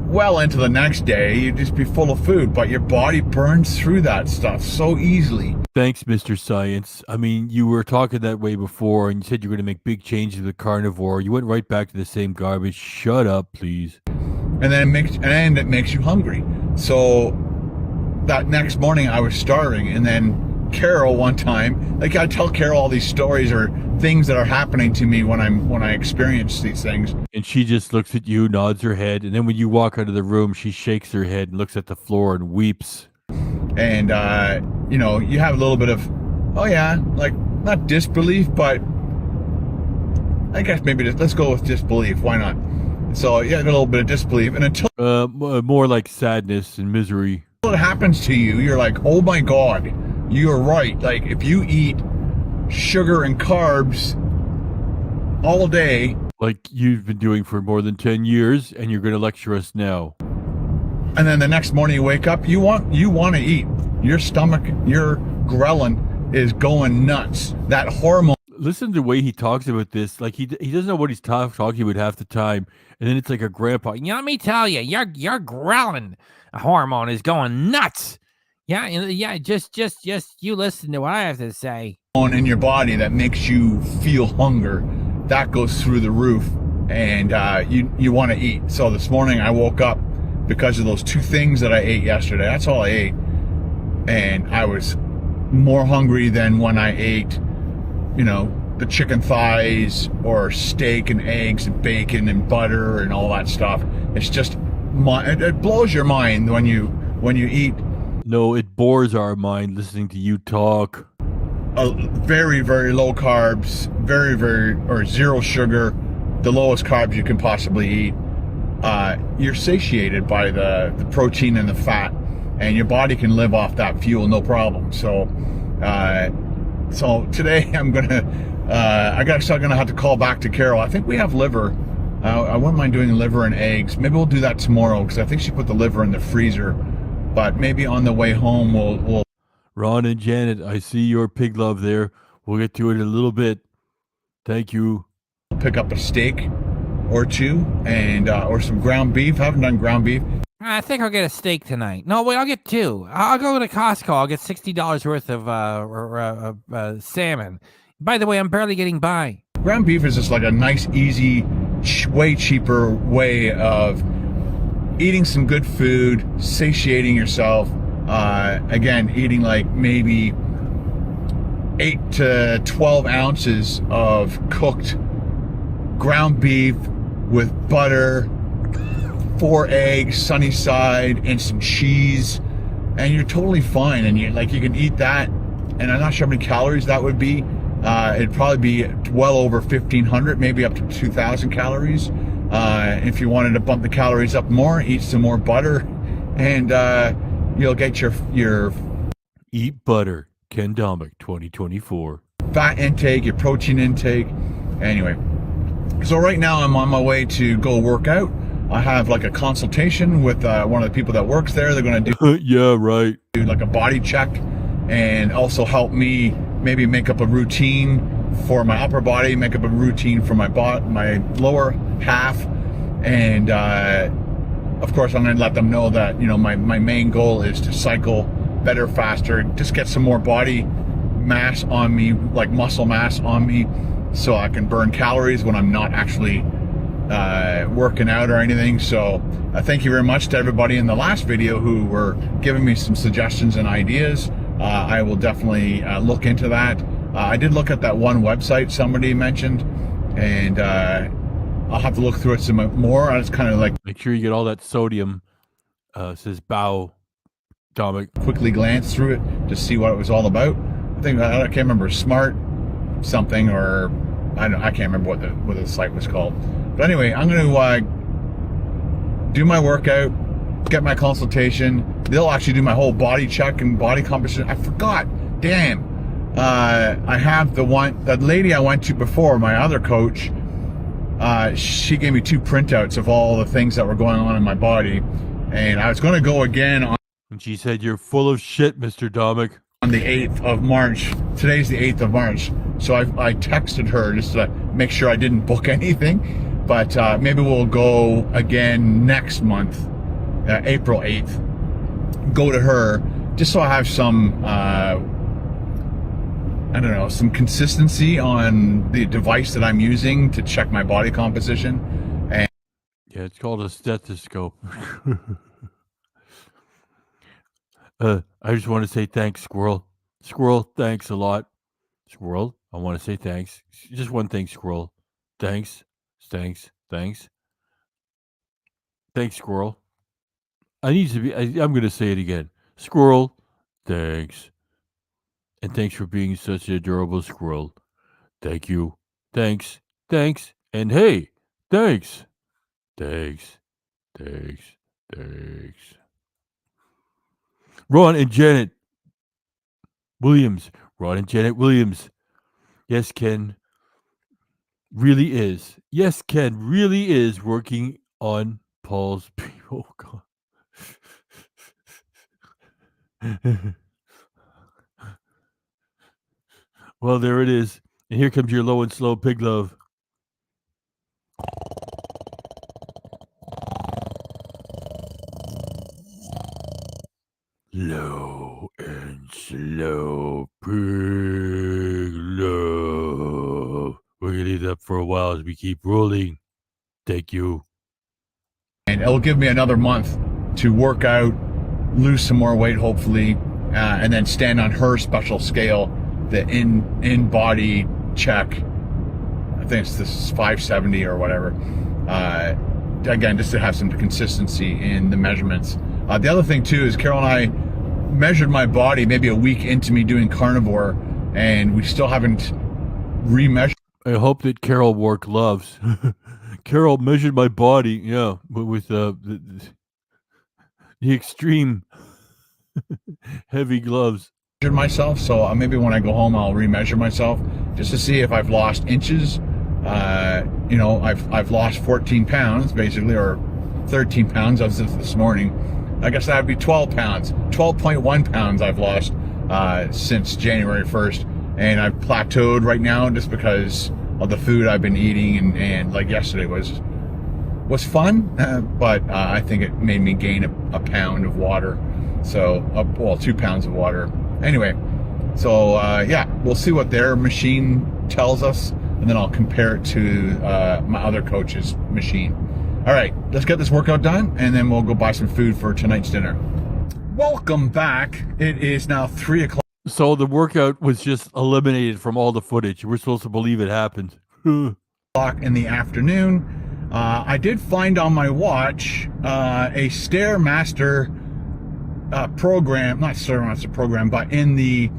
well into the next day. You'd just be full of food, but your body burns through that stuff so easily. Thanks, Mr. Science. I mean, you were talking that way before, and you said you were going to make big changes with carnivore. You went right back to the same garbage. Shut up, please. And then it makes you hungry. So that next morning I was starving, and then Carol one time, like I tell Carol all these stories or things that are happening to me when I experience these things. And she just looks at you, nods her head, and then when you walk out of the room, she shakes her head and looks at the floor and weeps. And you have a little bit of, oh yeah, like not disbelief, but I guess maybe let's go with disbelief. Why not? So yeah, a little bit of disbelief, and until more like sadness and misery. it happens to you, you're like, oh my God, you're right. Like if you eat sugar and carbs all day, like you've been doing for more than 10 years, and you're going to lecture us now. and then the next morning you wake up, you want to eat. Your stomach, your ghrelin is going nuts. That hormone. Listen to the way he talks about this. Like he doesn't know what he's talking about half the time, and then it's like a grandpa. You know, let me tell you, your ghrelin hormone is going nuts. Yeah, just you listen to what I have to say. In your body that makes you feel hunger, that goes through the roof, and you want to eat. So this morning I woke up because of those 2 things that I ate yesterday. That's all I ate, and I was more hungry than when I ate, the chicken thighs or steak and eggs and bacon and butter and all that stuff. It's just it blows your mind when you eat. No, it bores our mind listening to you talk. Very, very low carbs, or zero sugar, the lowest carbs you can possibly eat. You're satiated by the protein and the fat, and your body can live off that fuel no problem. So today I'm gonna have to call back to Carol. I think we have liver. I wouldn't mind doing liver and eggs. Maybe we'll do that tomorrow, because I think she put the liver in the freezer. But maybe on the way home we'll Ron and Janet, I see your pig love there. We'll get to it in a little bit. Thank you. pick up a steak or 2 and or some ground beef. I haven't done ground beef. I think I'll get a steak tonight. No, wait, I'll get 2. I'll go to Costco. I'll get $60 worth of salmon. By the way, I'm barely getting by. Ground beef is just like a nice, easy, way cheaper way of eating some good food, satiating yourself. Again, eating like maybe 8 to 12 ounces of cooked ground beef with butter, 4 eggs, sunny side, and some cheese, and you're totally fine. And you can eat that and I'm not sure how many calories that would be. It'd probably be well over 1,500, maybe up to 2,000 calories. If you wanted to bump the calories up more, eat some more butter, and you'll get your Eat butter. Ken Domik, 2024. fat intake, your protein intake. Anyway, so right now I'm on my way to go work out. I have like a consultation with one of the people that works there. They're going to do Yeah, right. like a body check and also help me maybe make up a routine for my upper body, make up a routine for my lower half, and of course I'm going to let them know that, you know, my main goal is to cycle better, faster, just get some more body mass on me, like muscle mass on me, so I can burn calories when I'm not actually working out or anything. So thank you very much to everybody in the last video who were giving me some suggestions and ideas. I will definitely look into that. I did look at that one website somebody mentioned, and I'll have to look through it some more. I was kind of like Make sure you get all that sodium. Says bow, Domik. quickly glanced through it to see what it was all about. I can't remember, Smart something, or I can't remember what the site was called. But anyway, I'm going to do my workout, get my consultation. They'll actually do my whole body check and body composition. I forgot. Damn. I have the lady I went to before, my other coach. She gave me 2 printouts of all the things that were going on in my body, and I was going to go again And she said, "You're full of shit, Mr. Domik." on the 8th of March. Today's the 8th of March. So I texted her just to make sure I didn't book anything. But maybe we'll go again next month, April 8th. Go to her just so I have some, I don't know, some consistency on the device that I'm using to check my body composition. And Yeah, it's called a stethoscope. I just want to say thanks, Squirrel. Squirrel, thanks a lot. Squirrel, I want to say thanks. Just one thing, Squirrel. Thanks. Thanks. Thanks. Thanks, Squirrel. I'm going to say it again. Squirrel, thanks. And thanks for being such an adorable squirrel. Thank you. Thanks. Thanks. And hey, thanks. Thanks. Thanks. Thanks. Ron and Janet Williams. Ron and Janet Williams. Yes, Ken really is. Yes, Ken really is working on Paul's people. Oh, God. Well, there it is. And here comes your low and slow pig love. Low and slow pig love. We're going to leave that for a while as we keep rolling. Thank you. And it'll give me another month to work out, lose some more weight, hopefully, and then stand on her special scale, the in-body check. I think this is 570 or whatever. Again, just to have some consistency in the measurements. The other thing, too, is Carol and I measured my body maybe a week into me doing carnivore, and we still haven't remeasured. I hope that Carol wore gloves. Carol measured my body, yeah, but with the extreme heavy gloves. Myself, so maybe when I go home I'll remeasure myself just to see if I've lost inches. You know, I've lost 14 pounds basically, or 13 pounds as of this morning. I guess that would be 12 pounds, 12.1 pounds I've lost since January 1st, and I've plateaued right now just because of the food I've been eating, and like yesterday was fun, but I think it made me gain a pound of water, so well, 2 pounds of water. Anyway, so yeah, we'll see what their machine tells us, and then I'll compare it to my other coach's machine. All right, let's get this workout done, and then we'll go buy some food for tonight's dinner. Welcome back. It is now 3 o'clock. So the workout was just eliminated from all the footage. We're supposed to believe it happened. In the afternoon. I did find on my watch a Stairmaster program, not Stairmaster program, but in the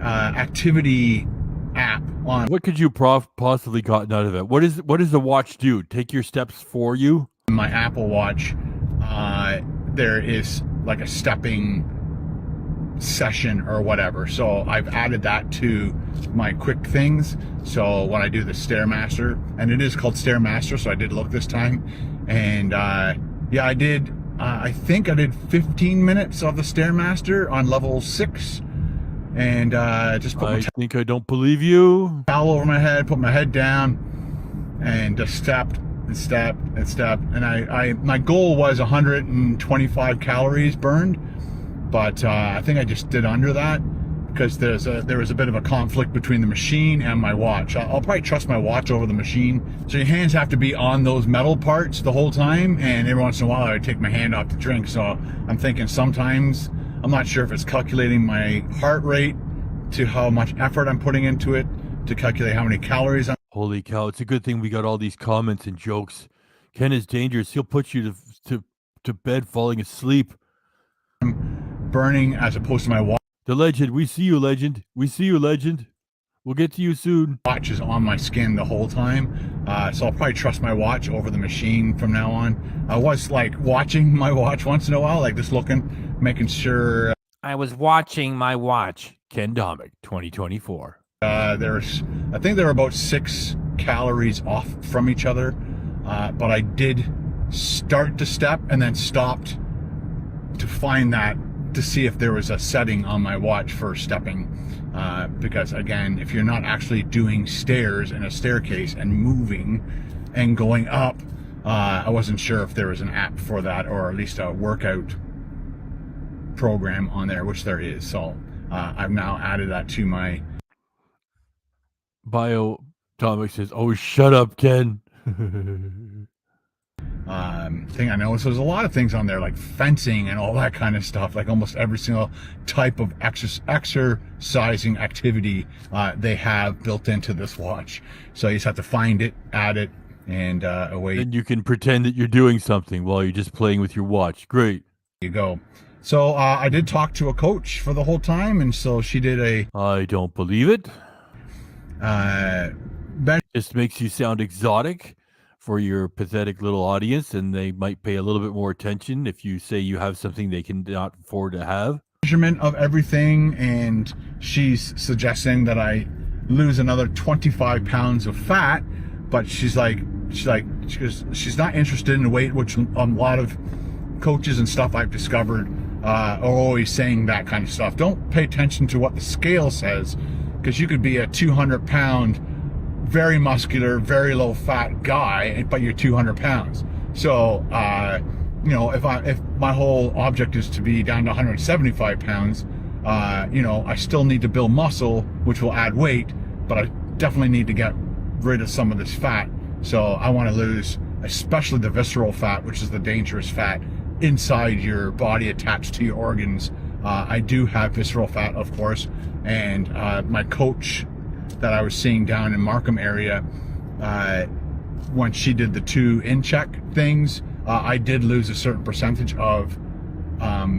activity app on What could you possibly gotten out of it? What does the watch do? Take your steps for you? my Apple Watch. There is like a stepping session or whatever, so I've added that to my quick things. So when I do the Stairmaster, and it is called Stairmaster, so I did look this time, and yeah, I did. I think I did 15 minutes of the Stairmaster on level 6, and just put my think I don't believe you. towel over my head, put my head down, and just stepped and stepped and stepped. And I my goal was 125 calories burned, but I think I just did under that because there was a bit of a conflict between the machine and my watch. I'll probably trust my watch over the machine. So your hands have to be on those metal parts the whole time, and every once in a while I would take my hand off to drink. So I'm thinking sometimes, I'm not sure if it's calculating my heart rate to how much effort I'm putting into it to calculate how many calories I'm Holy cow! It's a good thing we got all these comments and jokes. Ken is dangerous. He'll put you to bed falling asleep. burning as opposed to my watch. The legend. We see you, legend. We see you, legend. We'll get to you soon. Watch is on my skin the whole time, so I'll probably trust my watch over the machine from now on. I was like watching my watch once in a while, like just looking, making sure I was watching my watch. Ken Domik, 2024. there's, I think there were about 6 calories off from each other, but I did start to step and then stopped to find that, to see if there was a setting on my watch for stepping, because again, if you're not actually doing stairs in a staircase and moving and going up, I wasn't sure if there was an app for that, or at least a workout program on there, which there is. So I've now added that to my Bio Domik says, "Oh, shut up, Ken." thing. I know, so there's a lot of things on there like fencing and all that kind of stuff, like almost every single type of exercising activity they have built into this watch. So you just have to find it, add it, and away Then you can pretend that you're doing something while you're just playing with your watch. Great. you go. So I did talk to a coach for the whole time, and so she did a I don't believe it. bench Just makes you sound exotic for your pathetic little audience, and they might pay a little bit more attention if you say you have something they cannot afford to have. measurement of everything, and she's suggesting that I lose another 25 pounds of fat, but she's not interested in weight, which a lot of coaches and stuff I've discovered are always saying that kind of stuff. Don't pay attention to what the scale says, because you could be a 200-pound, very muscular, very low fat guy, but you're 200 pounds. So, you know, if my whole object is to be down to 175 pounds, you know, I still need to build muscle, which will add weight, but I definitely need to get rid of some of this fat. So I want to lose, especially the visceral fat, which is the dangerous fat inside your body attached to your organs. I do have visceral fat, of course, and my coach that I was seeing down in Markham area, when she did the 2 in-check things, I did lose a certain percentage of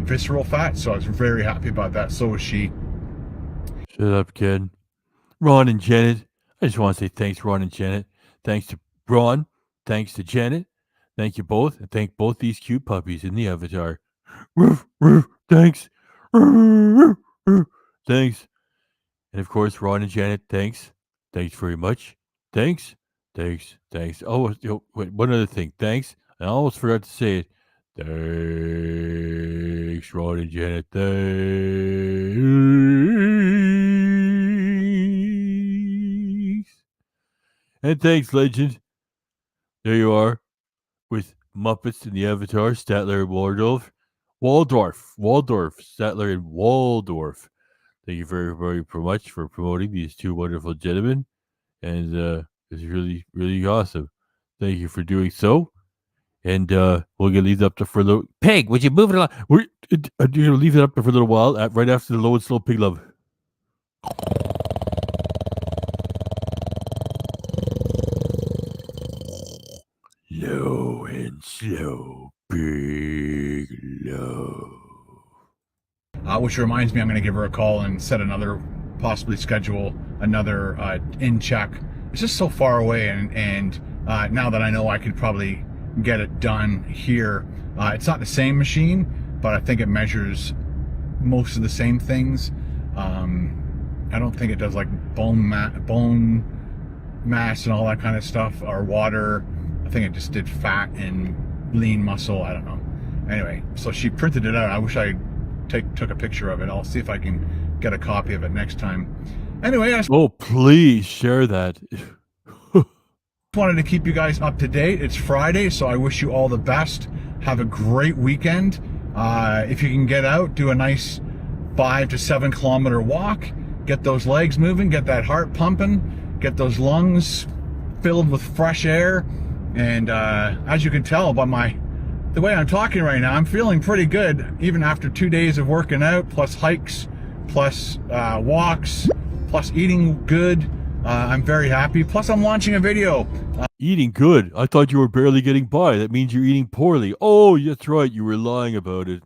visceral fat, so I was very happy about that. So was she. Shut up, Ken. Ron and Janet. I just want to say thanks, Ron and Janet. Thanks to Ron. Thanks to Janet. Thank you both. And thank both these cute puppies in the avatar. Roof, roof, thanks. Roof, roof, thanks. And of course, Ron and Janet, thanks. Thanks very much. Thanks. Thanks. Thanks. Oh, wait, one other thing. Thanks. I almost forgot to say it. Thanks, Ron and Janet. Thanks. And thanks, legend. There you are with Muppets in the Avatar, Statler and Waldorf. Waldorf, Statler and Waldorf. Thank you very, very much for promoting these 2 wonderful gentlemen. And it's really, really awesome. Thank you for doing so. And we're going to leave it up to for a little... Pig, would you move it along? We're going to leave it up for a little while, right after the low and slow pig love. Low and slow pig love. Which reminds me, I'm going to give her a call and set another possibly schedule another in check. It's just so far away, and now that I know I could probably get it done here. It's not the same machine, but I think it measures most of the same things. I don't think it does like bone mass and all that kind of stuff, or water. I think it just did fat and lean muscle. I don't know. Anyway, so she printed it out. I wish I took a picture of it. I'll see if I can get a copy of it next time. Anyway, I just please share that. wanted to keep you guys up to date. It's Friday, so I wish you all the best. Have a great weekend. If you can get out, do a nice 5 to 7 kilometer walk. Get those legs moving, get that heart pumping, get those lungs filled with fresh air. And as you can tell by the way I'm talking right now, I'm feeling pretty good, even after 2 days of working out, plus hikes, plus walks, plus eating good. I'm very happy. Plus, I'm launching a video. Eating good? I thought you were barely getting by. That means you're eating poorly. Oh, that's right. You were lying about it.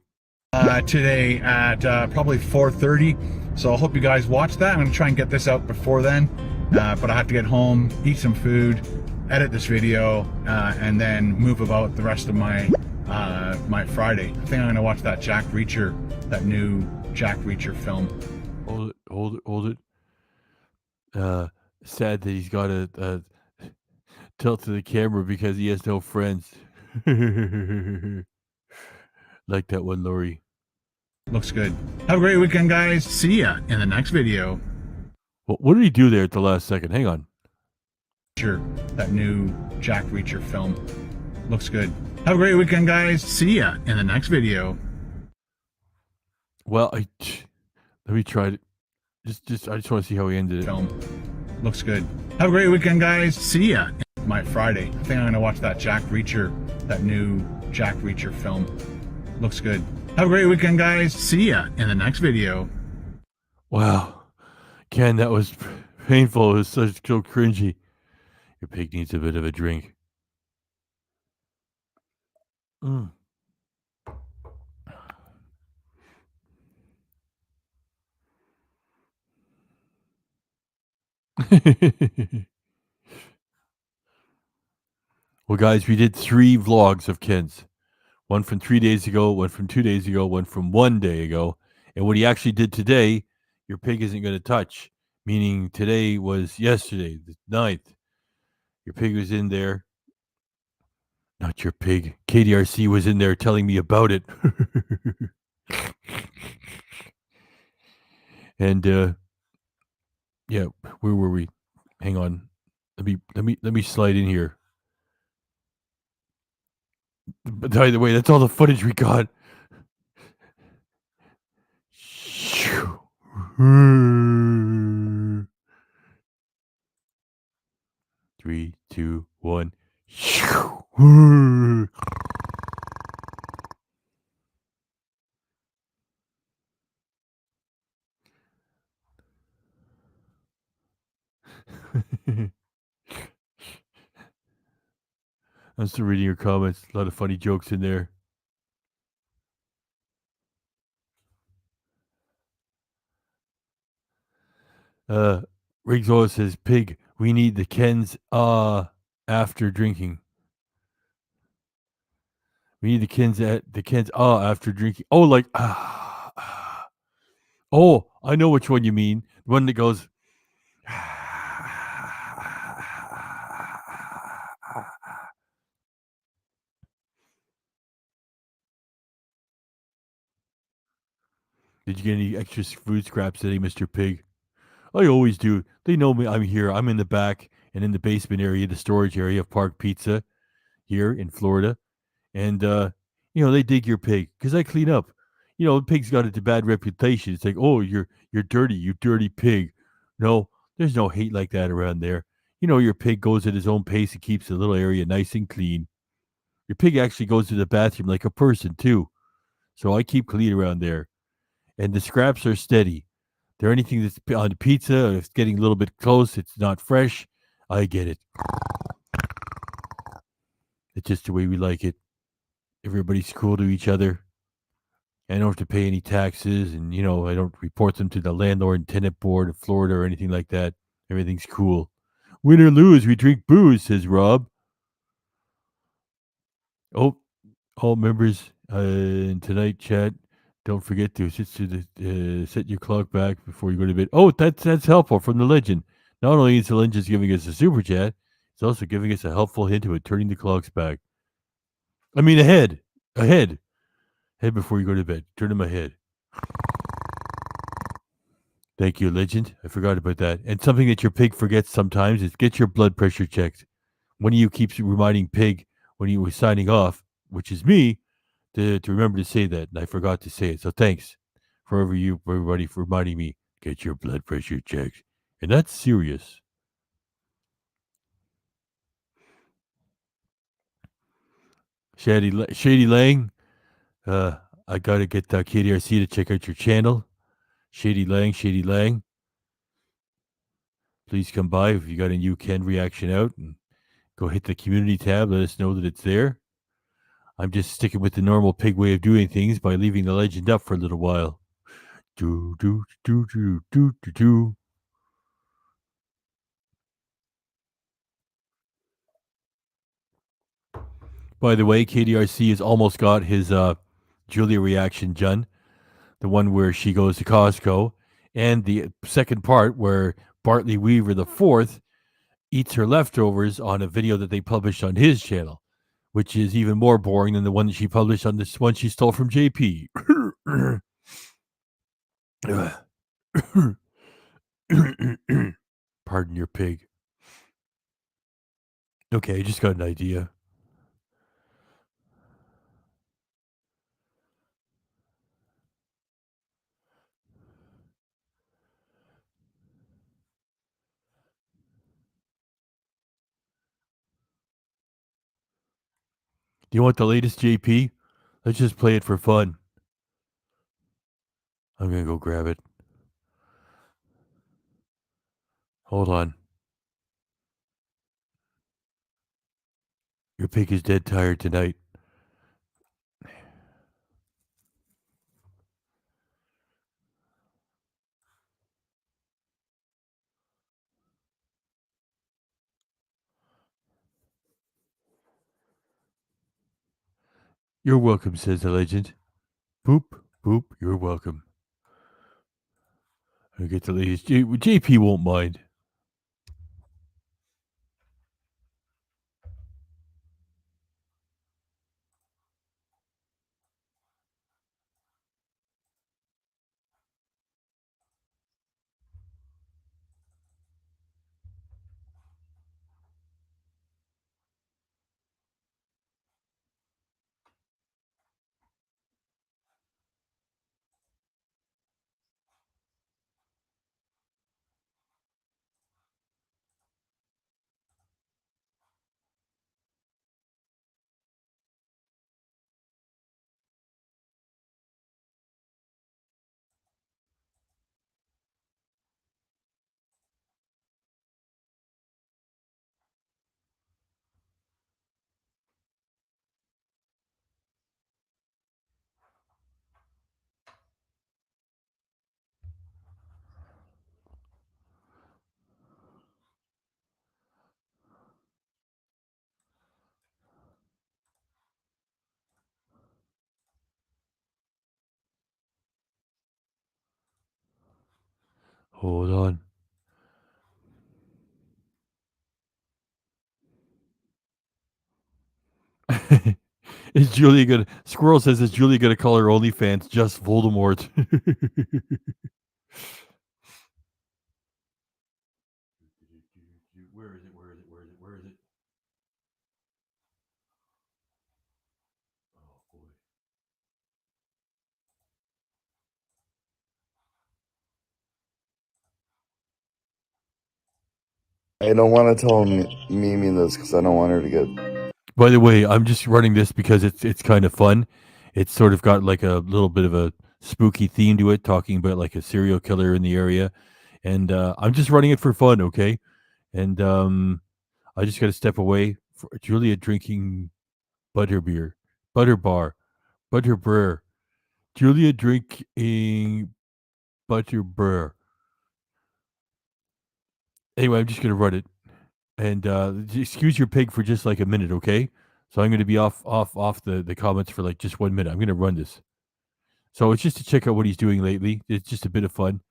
Today at probably 4:30. So I hope you guys watch that. I'm going to try and get this out before then. But I have to get home, eat some food, edit this video, and then move about the rest of my my Friday. I think I'm going to watch that that new Jack Reacher film. Hold it. Sad that he's got to tilt to the camera because he has no friends. Like that one, Lori. Looks good. Have a great weekend, guys. See ya in the next video. What did he do there at the last second? Hang on. That new Jack Reacher film. Looks good. Have a great weekend, guys. See ya in the next video. Well, let me try it. I just want to see how he ended it. Film. Looks good. Have a great weekend, guys. See ya. My Friday. I think I'm going to watch that that new Jack Reacher film. Looks good. Have a great weekend, guys. See ya in the next video. Wow. Ken, that was painful. It was so cringy. Your pig needs a bit of a drink. Well, guys, we did 3 vlogs of Ken's. One from 3 days ago, one from 2 days ago, one from 1 day ago. And what he actually did today, your pig isn't going to touch. Meaning today was yesterday, the 9th. Your pig was in there. Not your pig. KDRC was in there telling me about it. And yeah, where were we? Hang on. Let me slide in here. But by the way, that's all the footage we got. 3, 2, 1. I'm still reading your comments. A lot of funny jokes in there. Riggs always says, "Pig, we need the Ken's after drinking. We need the Ken's after drinking. Oh, like Oh, I know which one you mean. The one that goes." Did you get any extra food scraps today, Mr. Pig? I always do. They know me. I'm here. I'm in the back and in the basement area, the storage area of Park Pizza here in Florida. And, they dig your pig because I clean up. The pig's got a bad reputation. It's like, oh, you're dirty, you dirty pig. No, there's no hate like that around there. Your pig goes at his own pace and keeps the little area nice and clean. Your pig actually goes to the bathroom like a person, too. So I keep clean around there. And the scraps are steady. There anything that's on the pizza, if it's getting a little bit close, it's not fresh, I get it. It's just the way we like it. Everybody's cool to each other. I don't have to pay any taxes, and I don't report them to the landlord and tenant board of Florida or anything like that. Everything's cool. Win or lose, we drink booze, says Rob. Oh, all members in tonight chat, don't forget to set your clock back before you go to bed. Oh, that's helpful from the legend. Not only is the legend giving us a super chat, it's also giving us a helpful hint about turning the clocks back. I mean ahead. Head before you go to bed. Turn them ahead. Thank you, legend. I forgot about that. And something that your pig forgets sometimes is get your blood pressure checked. One of you keeps reminding Pig when he was signing off, which is me, to remember to say that, and I forgot to say it. So thanks for everybody for reminding me. Get your blood pressure checked, and that's serious. Shady Lang, I gotta get KDRC to check out your channel. Shady Lang. Please come by if you got a new Ken reaction out, and go hit the community tab. Let us know that it's there. I'm just sticking with the normal pig way of doing things by leaving the legend up for a little while. Do do do do do do do. By the way, KDRC has almost got his Julia reaction done. The one where she goes to Costco, and the second part where Bartley Weaver the fourth eats her leftovers on a video that they published on his channel, which is even more boring than the one that she published on this one she stole from JP. Pardon your pig. Okay, just got an idea. Do you want the latest JP? Let's just play it for fun. I'm going to go grab it. Hold on. Your pig is dead tired tonight. You're welcome, says the legend. Boop, boop, you're welcome. I get the latest. JP won't mind. Hold on. Is Julia gonna? Squirrel says, "Is Julia gonna call her OnlyFans just Voldemort?" Where is it? Where is it? Where is it? Where is it? Oh boy. I don't want to tell Mimi this because I don't want her to get. By the way, I'm just running this because it's kind of fun. It's sort of got like a little bit of a spooky theme to it, talking about like a serial killer in the area, and I'm just running it for fun, okay? And I just got to step away. For Julia drinking butterbeer, butterbar, butterbreer. Julia drinking butterbur. Anyway, I'm just gonna run it, and excuse your pig for just like a minute, okay? So I'm gonna be off the comments for like just 1 minute. I'm gonna run this. So it's just to check out what he's doing lately. It's just a bit of fun.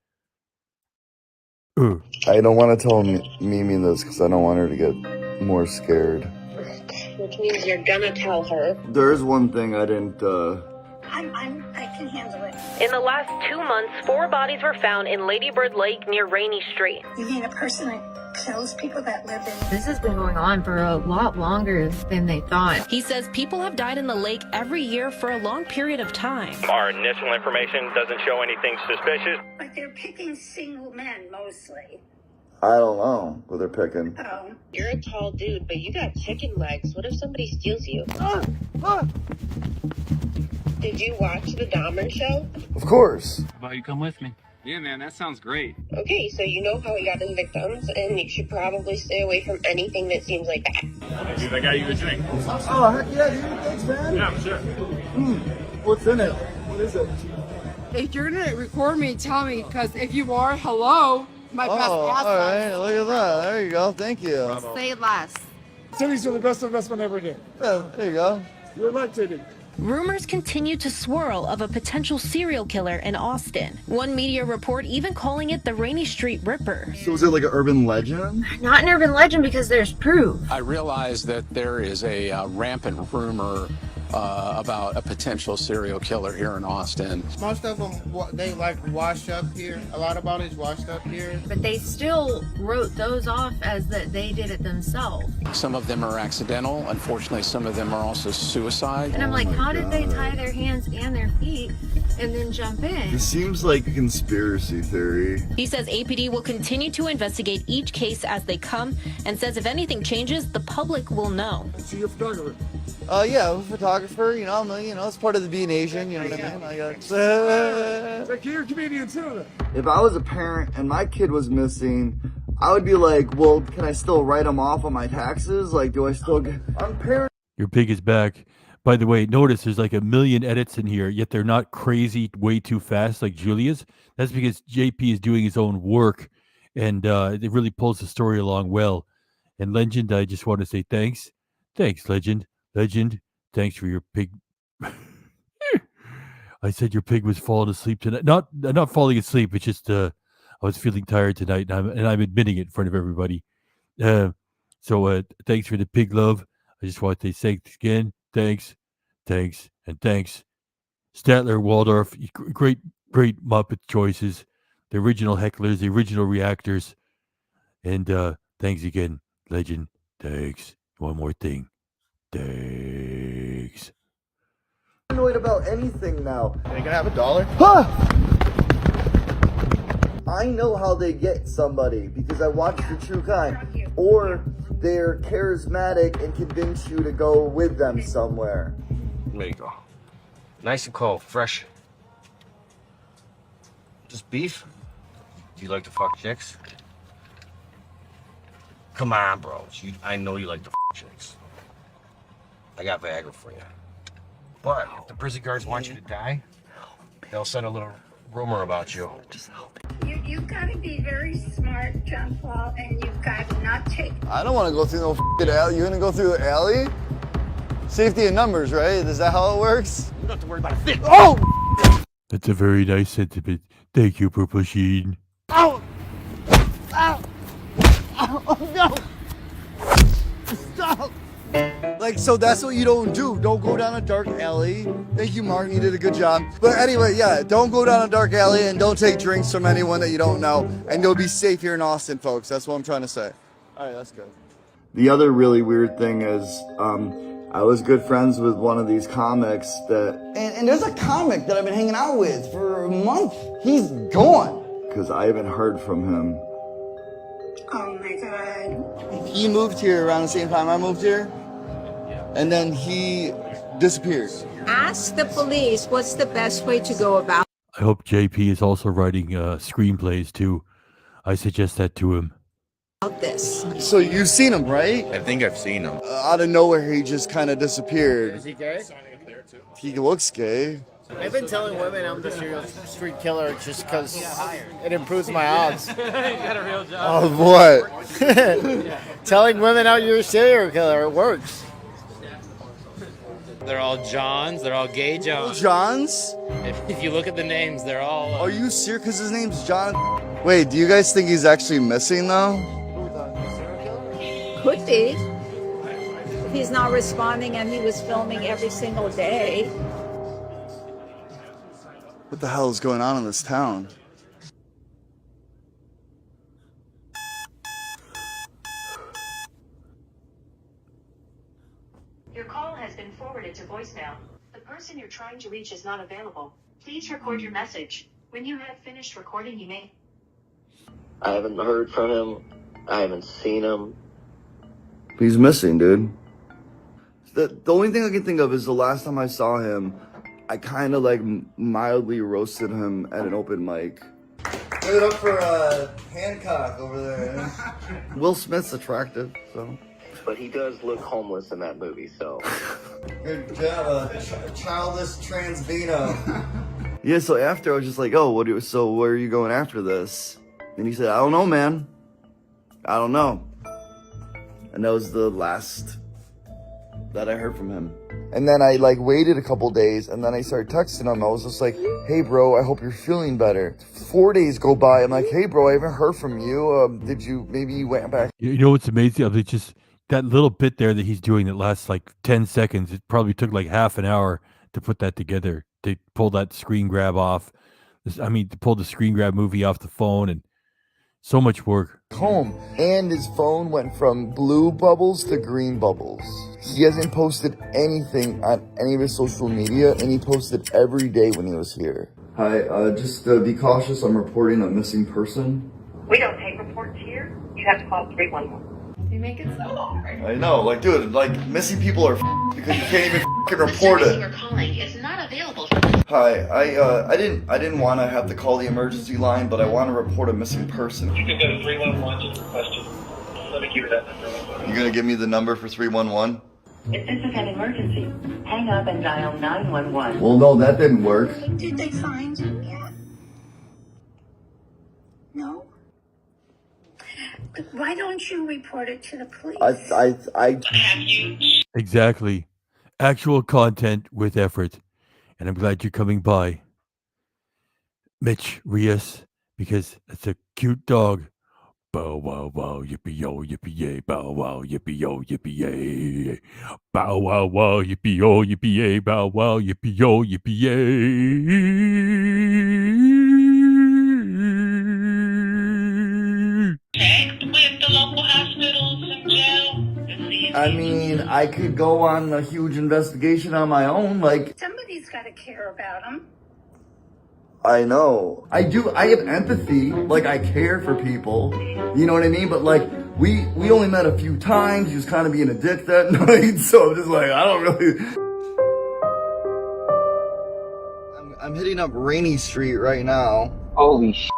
I don't want to tell Mimi this because I don't want her to get more scared. Which means you're gonna tell her. There's one thing I didn't. I can handle it. In the last 2 months, 4 bodies were found in Lady Bird Lake near Rainy Street. You mean a person that kills people that live in? This has been going on for a lot longer than they thought. He says people have died in the lake every year for a long period of time. Our initial information doesn't show anything suspicious. But they're picking single men mostly. I don't know what they're picking. Oh. You're a tall dude, but you got chicken legs. What if somebody steals you? Did you watch the Dahmer show? Of course. How about you come with me? Yeah, man, that sounds great. Okay, so you know how he got his victims, and you should probably stay away from anything that seems like that. Dude, I got you a drink. Oh, heck yeah, dude. Thanks, man. Yeah, sure. What's in it? What is it? If you're gonna record me, tell me, because if you are, hello, my best ass. All right, look at that. There you go. Thank you. Say less. Cities are the best investment ever did. Yeah, there you go. You're elected. Rumors continue to swirl of a potential serial killer in Austin. One media report even calling it the Rainy Street Ripper. So is it like an urban legend? Not an urban legend because there's proof. I realize that there is a rampant rumor about a potential serial killer here in Austin. Most of them, they like wash up here. A lot of bodies washed up here. But they still wrote those off as that they did it themselves. Some of them are accidental. Unfortunately, some of them are also suicide. And I'm like, how did they tie their hands and their feet and then jump in? This seems like a conspiracy theory. He says APD will continue to investigate each case as they come, and says if anything changes, the public will know. So you're a photographer. Yeah, I'm a photographer. It's part of the being Asian. You know what I mean? Like you're a comedian too, then. If I was a parent and my kid was missing, I would be like, well, can I still write him off on my taxes? Like, do I still get? I'm parent. Your pig is back. By the way, notice there's like a million edits in here, yet they're not crazy way too fast like Julia's. That's because JP is doing his own work, and it really pulls the story along well. And Legend, I just want to say thanks. Thanks, Legend. Legend, thanks for your pig. I said your pig was falling asleep tonight. Not falling asleep. It's just I was feeling tired tonight, and I'm admitting it in front of everybody. So thanks for the pig love. I just want to say thanks again. Thanks, and thanks. Statler, Waldorf, great Muppet choices. The original hecklers, the original reactors. And thanks again, Legend. Thanks. One more thing. Thanks. I'm annoyed about anything now. Are you gonna have $1? I know how they get somebody because I watch the true crime. Or they're charismatic and convince you to go with them somewhere. There you go. Nice and cold, fresh. Just beef? Do you like to fuck chicks? Come on, bro. I know you like to fuck chicks. I got Viagra for you. But if the prison guards want you to die, they'll send a little rumor about you. Just help me. You've got to be very smart, John Paul, and you've got to not take. I don't want to go through no f***ing alley. You're gonna go through the alley? Safety in numbers, right? Is that how it works? You don't have to worry about a thing. Oh! That's a very nice sentiment. Thank you, Purple Sheen. Ow! Ow! Ow! Oh no! Stop! Like, so that's what you don't do. Don't go down a dark alley. Thank you, Martin. You did a good job. But anyway, yeah, don't go down a dark alley and don't take drinks from anyone that you don't know. And you'll be safe here in Austin, folks. That's what I'm trying to say. All right, that's good. The other really weird thing is, I was good friends with one of these comics that... And there's a comic that I've been hanging out with for a month. He's gone. Because I haven't heard from him. Oh my God. He moved here around the same time I moved here. And then he disappeared. Ask the police what's the best way to go about I hope JP is also writing screenplays too. I suggest that to him. this. So you've seen him, right? I think I've seen him. Out of nowhere, he just kind of disappeared. Is he gay? He looks gay. I've been telling women I'm the serial street killer just because it improves my odds. You got a real job. Of what? Telling women out you're a serial killer, it works. They're all Johns. They're all gay Johns. Johns? If you look at the names, they're all. Are you serious? Because his name's John. Wait, do you guys think he's actually missing though? Could be. If he's not responding and he was filming every single day. What the hell is going on in this town? Your call has been forwarded to voicemail. The person you're trying to reach is not available. Please record your message. When you have finished recording, you may. I haven't heard from him. I haven't seen him. He's missing, dude. The only thing I can think of is the last time I saw him, I kind of like mildly roasted him at an open mic. Give it up for Hancock over there. Will Smith's attractive, so. But he does look homeless in that movie, so. Good job, childless trans Vino. Yeah, so after I was just like, oh, so where are you going after this? And he said, I don't know, man. I don't know. And that was the last that I heard from him. And then I like waited a couple days and then I started texting him. I was just like, hey bro, I hope you're feeling better. 4 days go by. I'm like, hey bro, I haven't heard from you. Maybe you went back? You know what's amazing? I mean, just that little bit there that he's doing that lasts like 10 seconds. It probably took like half an hour to put that together, to pull that screen grab off. To pull the screen grab movie off the phone, and so much work. Home. And his phone went from blue bubbles to green bubbles. He hasn't posted anything on any of his social media, and he posted every day when he was here. Hi, just be cautious. I'm reporting a missing person. We don't take reports here. You have to call 311. You make it so hard. I know, like, dude, like, missing people are because you can't even report it. You are calling is not available. Hi, I didn't want to have to call the emergency line, but I want to report a missing person. You can go to 311 just request it. Let me give you that number. You gonna give me the number for 311? If this is an emergency, hang up and dial 911. Well, no, that didn't work. Did they find him yet? No? Why don't you report it to the police? Have you? Exactly. Actual content with effort. And I'm glad you're coming by, Mitch Rios, because that's a cute dog. Bow wow wow yippee yo yippee yay. Bow wow yippee yo yippee yay. Bow wow wow yippee yo yippee yay. Bow wow yippee yo yippee yay. Checked with the local hospitals and jail. I mean, I could go on a huge investigation on my own, like... Somebody's got to care about him. I know. I do. I have empathy. Like, I care for people. You know what I mean? But, like, we only met a few times. He was kind of being a dick that night. So I'm just like, I don't really... I'm hitting up Rainy Street right now. Holy shit.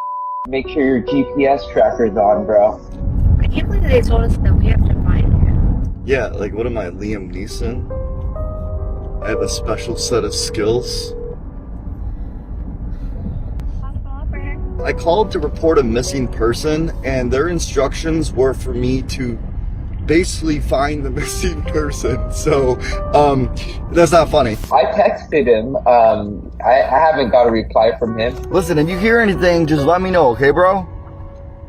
Make sure your GPS tracker's on, bro. I can't believe they told us that we have to find him. Yeah, like, what am I, Liam Neeson? I have a special set of skills. I called to report a missing person, and their instructions were for me to basically find the missing person. So, that's not funny. I texted him. I haven't got a reply from him. Listen, if you hear anything, just let me know, okay, bro?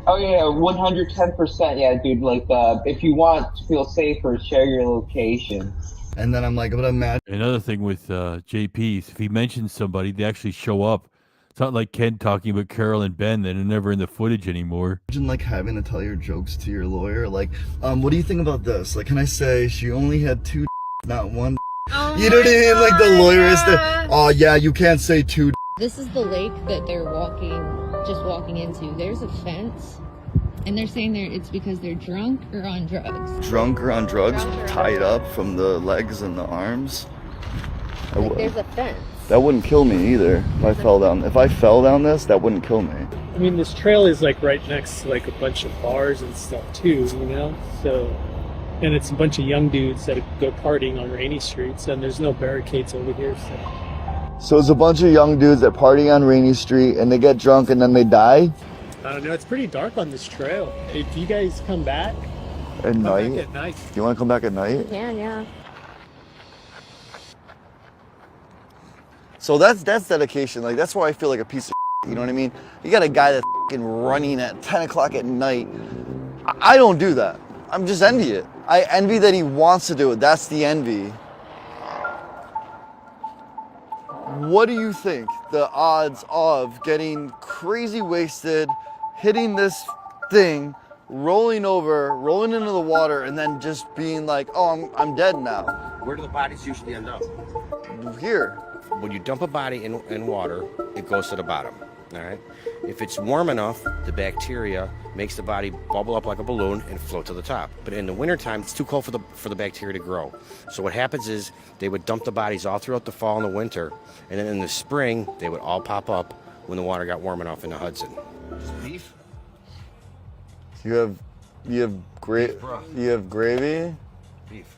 Oh yeah, 110%. Yeah, dude. Like, if you want to feel safer, share your location. And then I'm like, but I'm mad. Another thing with JPs, if he mentions somebody, they actually show up. It's not like Ken talking about Carol and Ben that are never in the footage anymore. Imagine like having to tell your jokes to your lawyer. Like, what do you think about this? Like, can I say she only had 2 not 1 Oh you know what I mean? Like the lawyer is the, oh yeah, you can't say 2 This is the lake that they're just walking into. There's a fence, and they're saying it's because they're drunk or on drugs. Drunk or on drugs, tied up from the legs and the arms. Like there's a fence. That wouldn't kill me either if I fell down. If I fell down this, that wouldn't kill me. I mean, this trail is like right next to like a bunch of bars and stuff too, you know? So, and it's a bunch of young dudes that go partying on rainy streets, and there's no barricades over here, so. So it's a bunch of young dudes that party on Rainy Street and they get drunk and then they die? I don't know. It's pretty dark on this trail. If you guys come back At night? back at night. You want to come back at night? Yeah. So that's dedication. Like, that's why I feel like a piece of shit, you know what I mean? You got a guy that's fucking running at 10 o'clock at night. I don't do that. I'm just envy it. I envy that he wants to do it. That's the envy. What do you think the odds of getting crazy wasted, hitting this thing, rolling over, rolling into the water, and then just being like, oh, I'm dead now? Where do the bodies usually end up? Here. When you dump a body in water, it goes to the bottom, all right? If it's warm enough, the bacteria makes the body bubble up like a balloon and float to the top. But in the wintertime, it's too cold for the bacteria to grow. So what happens is they would dump the bodies all throughout the fall and the winter, and then in the spring, they would all pop up when the water got warm enough in the Hudson. Just beef? You have gravy? Beef.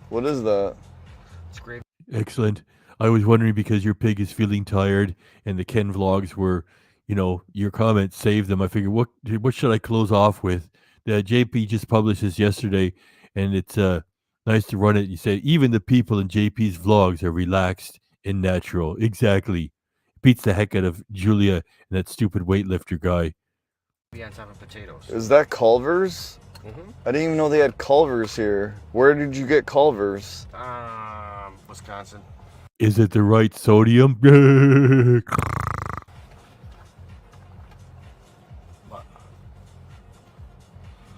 What is that? It's gravy. Excellent. I was wondering because your pig is feeling tired and the Ken vlogs were, your comments saved them. I figured, what should I close off with? The JP just published this yesterday, and it's nice to run it. You said even the people in JP's vlogs are relaxed and natural. Exactly. Beats the heck out of Julia and that stupid weightlifter guy. Be on top of potatoes. Is that Culver's? Mm-hmm. I didn't even know they had Culver's here. Where did you get Culver's? Wisconsin. Is it the right sodium?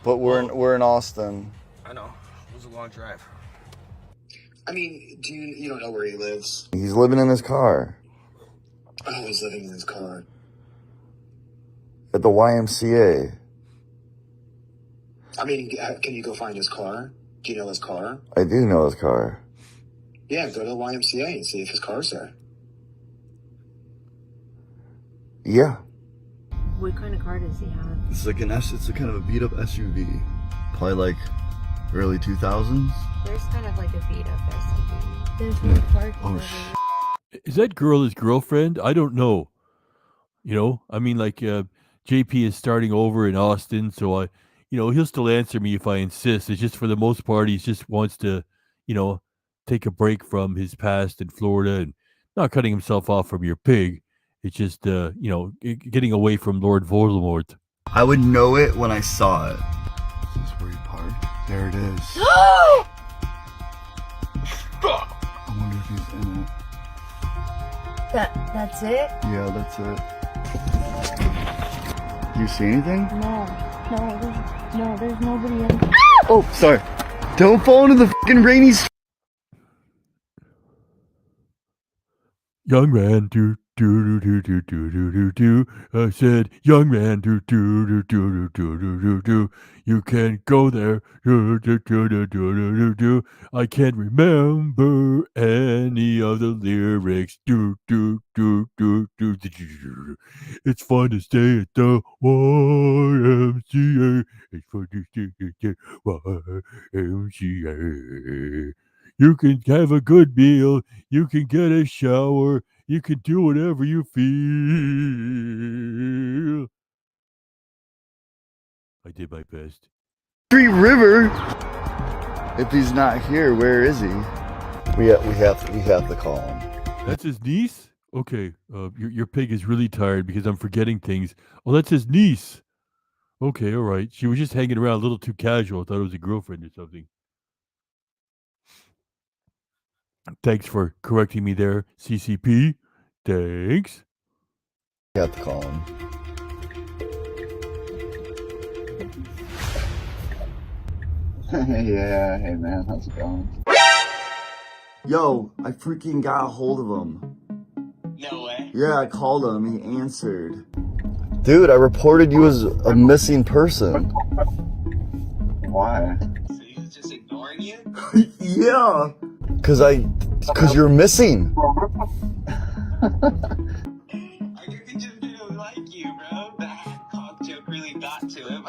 But we're in Austin. I know. It was a long drive. I mean, you don't know where he lives? He's living in his car. Oh, he's living in his car. At the YMCA. I mean, can you go find his car? Do you know his car? I do know his car. Yeah, go to the YMCA and see if his car's there. Yeah. What kind of car does he have? It's like it's a kind of a beat up SUV. Probably like early 2000s. There's kind of like a beat up SUV. There's no parking. Oh, Is that girl his girlfriend? I don't know. I mean, like, JP is starting over in Austin, so he'll still answer me if I insist. It's just for the most part, he just wants to, take a break from his past in Florida and not cutting himself off from your pig. It's just, getting away from Lord Voldemort. I would know it when I saw it. This is where you park. There it is. I wonder if he's in it. That's it? Yeah, that's it. You see anything? No, there's nobody in. Oh, sorry. Don't fall into the fucking rainy street. Young man, do. I said, young man, do. You can't go there. I can't remember any of the lyrics. It's fun to stay at the YMCA. It's fun to stay at the YMCA. You can have a good meal. You can get a shower. You can do whatever you feel. I did my best. Street River. If he's not here, where is he? We have to call him. That's his niece? Okay. Your pig is really tired because I'm forgetting things. Oh, that's his niece. Okay, all right. She was just hanging around a little too casual. I thought it was a girlfriend or something. Thanks for correcting me there, CCP. Thanks. You have to call him. Yeah, hey man, how's it going? Yo, I freaking got a hold of him. No way. Yeah, I called him, he answered. Dude, I reported you as a missing person. Why? So he was just ignoring you? Yeah. Cause you're missing. I think he just didn't like you, bro. That cock joke really got to him.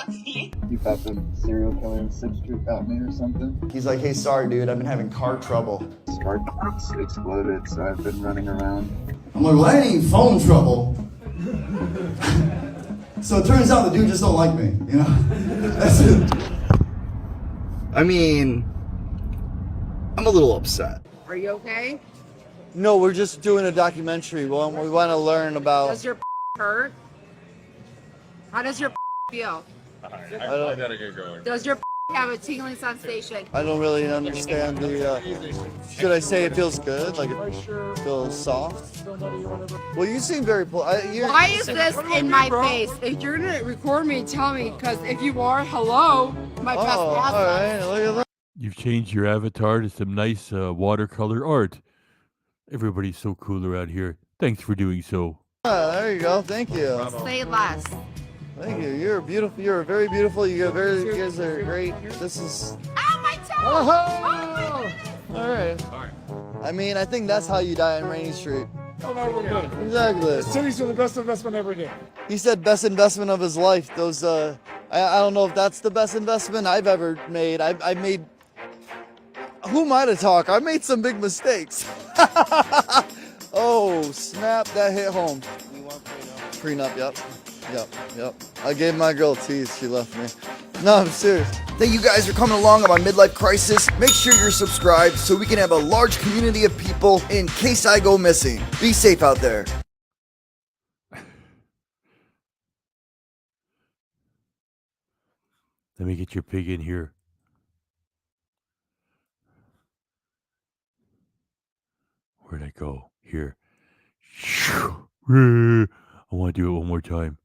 You thought the serial killer substitute got me or something? He's like, hey, sorry, dude, I've been having car trouble. spark plugs exploded, so I've been running around. I'm like, well, that ain't phone trouble. So it turns out the dude just don't like me, you know? That's it. I mean, I'm a little upset. Are you okay? No, we're just doing a documentary. We want to learn about... Does your hurt? How does your feel? I gotta get going. Does your have a tingling sensation? I don't really understand the... should I say it feels good? Like it feels soft? Well, you seem very... Why is this in my face? If you're going to record me, tell me, because if you are, hello, my best all right, look at that. You've changed your avatar to some nice watercolor art. Everybody's so cool around here. Thanks for doing so. There you go. Thank you. Say less. Thank you. You're beautiful. You're very beautiful. You guys are great. This is... Ow, my toe! Oh! All right. I mean, I think that's how you die on Rainy Street. Oh, no, we're good. Exactly. Cities are the best investment ever did. He said best investment of his life. Those, I don't know if that's the best investment I've ever made. I made... Who am I to talk? I made some big mistakes. Oh, snap. That hit home. Prenup, yep. Yep. I gave my girl a tease. She left me. No, I'm serious. Thank you guys for coming along on my midlife crisis. Make sure you're subscribed so we can have a large community of people in case I go missing. Be safe out there. Let me get your pig in here. Where'd I go? Here. I want to do it one more time.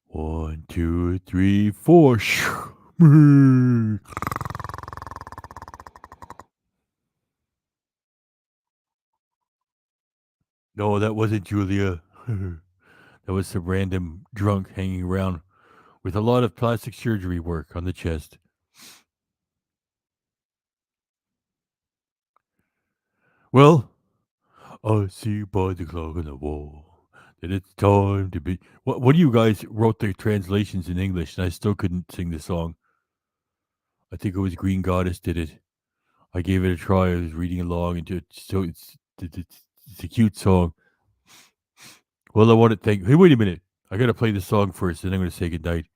1, 2, 3, 4. No, that wasn't Julia. That was some random drunk hanging around with a lot of plastic surgery work on the chest. Well, I see by the clock on the wall that it's time to be... What do you guys wrote the translations in English, and I still couldn't sing the song. I think it was Green Goddess did it. I gave it a try. I was reading along, and it's a cute song. Well, I want to thank... Hey, wait a minute. I got to play the song first, and I'm going to say goodnight.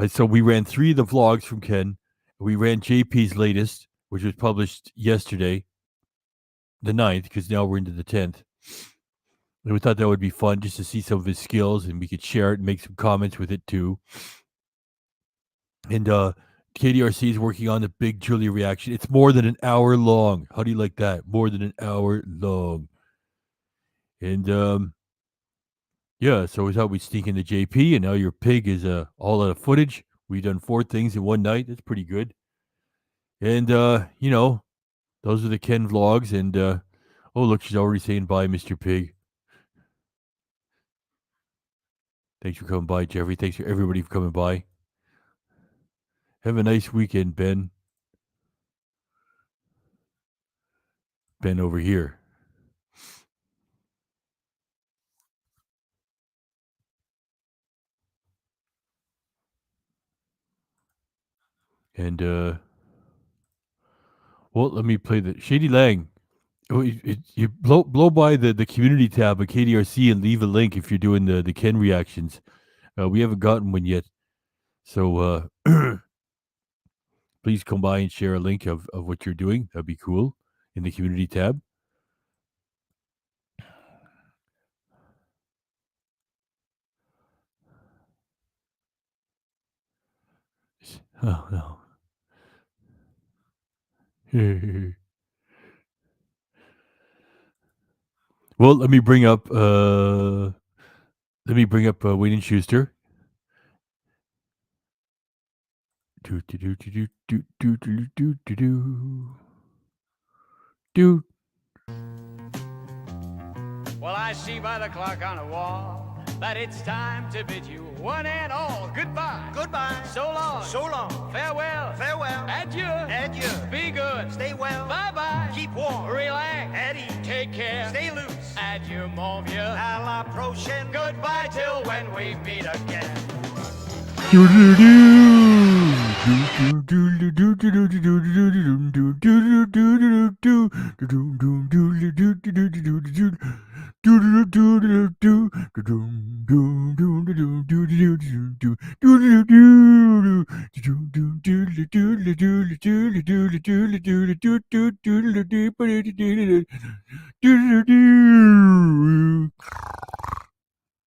So we ran 3 of the vlogs from Ken. We ran JP's latest, which was published yesterday, the 9th, because now we're into the 10th. And we thought that would be fun just to see some of his skills, and we could share it and make some comments with it too. And KDRC is working on the big Julia reaction. It's more than an hour long. How do you like that? More than an hour long. And yeah, so we thought we'd sneak into JP, and now your pig is all out of footage. We've done 4 things in one night. That's pretty good. And you know, those are the Ken vlogs. And oh, look, she's already saying bye, Mr. Pig. Thanks for coming by, Jeffrey. Thanks for everybody for coming by. Have a nice weekend, Ben. Ben over here. And well, let me play the Shady Lang. You blow by the community tab of KDRC and leave a link if you're doing the Ken reactions. We haven't gotten one yet, so please come by and share a link of what you're doing. That'd be cool in the community tab. Oh no. Well, let me bring up Wayne and Schuster. Do. Well, I see by the clock on the wall that it's time to bid you one and all goodbye. Goodbye. So long. So long. Farewell. Farewell. Adieu. Adieu. Be good. Stay well. Bye-bye. Keep warm. Relax. At ease. Take care. Stay loose. Adieu, mon vieux. À la prochaine. Goodbye till when we meet again. Do do do do do do do do.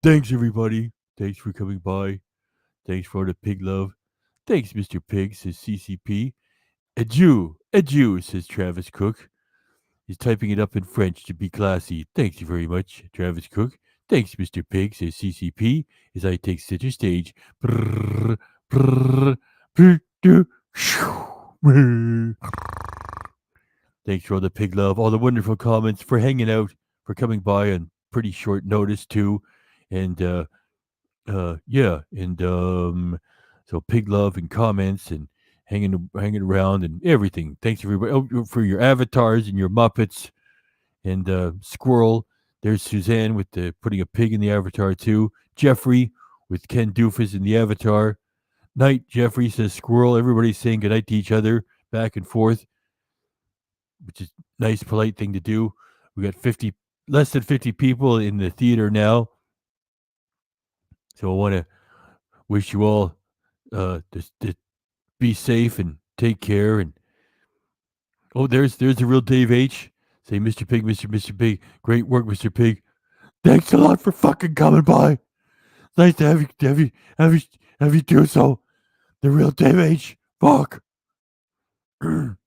Thanks, everybody. Thanks for coming by. Thanks for the pig love. Thanks, Mr. Pig, says CCP. Adieu, says Travis Cook. He's typing it up in French to be classy. Thank you very much, Travis Cook. Thanks, Mr. Pig, says CCP, as I take center stage. Brrr, brrr, brrr, brrr, shoo. Thanks for all the pig love, all the wonderful comments, for hanging out, for coming by on pretty short notice too. And yeah, and so pig love and comments and hanging around and everything. Thanks everybody for your avatars and your Muppets and Squirrel. There's Suzanne with the putting a pig in the avatar too. Jeffrey with Ken Doofus in the avatar. Night, Jeffrey says Squirrel. Everybody's saying goodnight to each other back and forth, which is nice, polite thing to do. We got less than 50 people in the theater now. So I want to wish you all just be safe and take care. And there's the real Dave H. Say, Mr. Mr. Pig, great work, Mr. Pig. Thanks a lot for fucking coming by. Nice to have you do so. The real Dave H. Fuck. And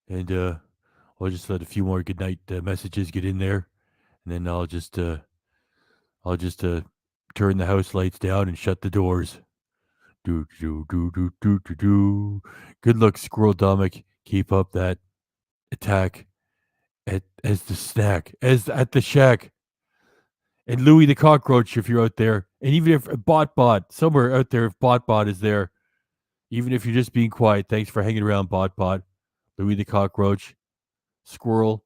I'll just let a few more goodnight messages get in there, and then I'll just turn the house lights down and shut the doors. Do. Good luck, Squirrel Domik. Keep up that attack as the snack, as at the shack. And Louis the Cockroach, if you're out there, and even if Bot somewhere out there, if Bot is there, even if you're just being quiet, thanks for hanging around, Bot. Louis the Cockroach, Squirrel.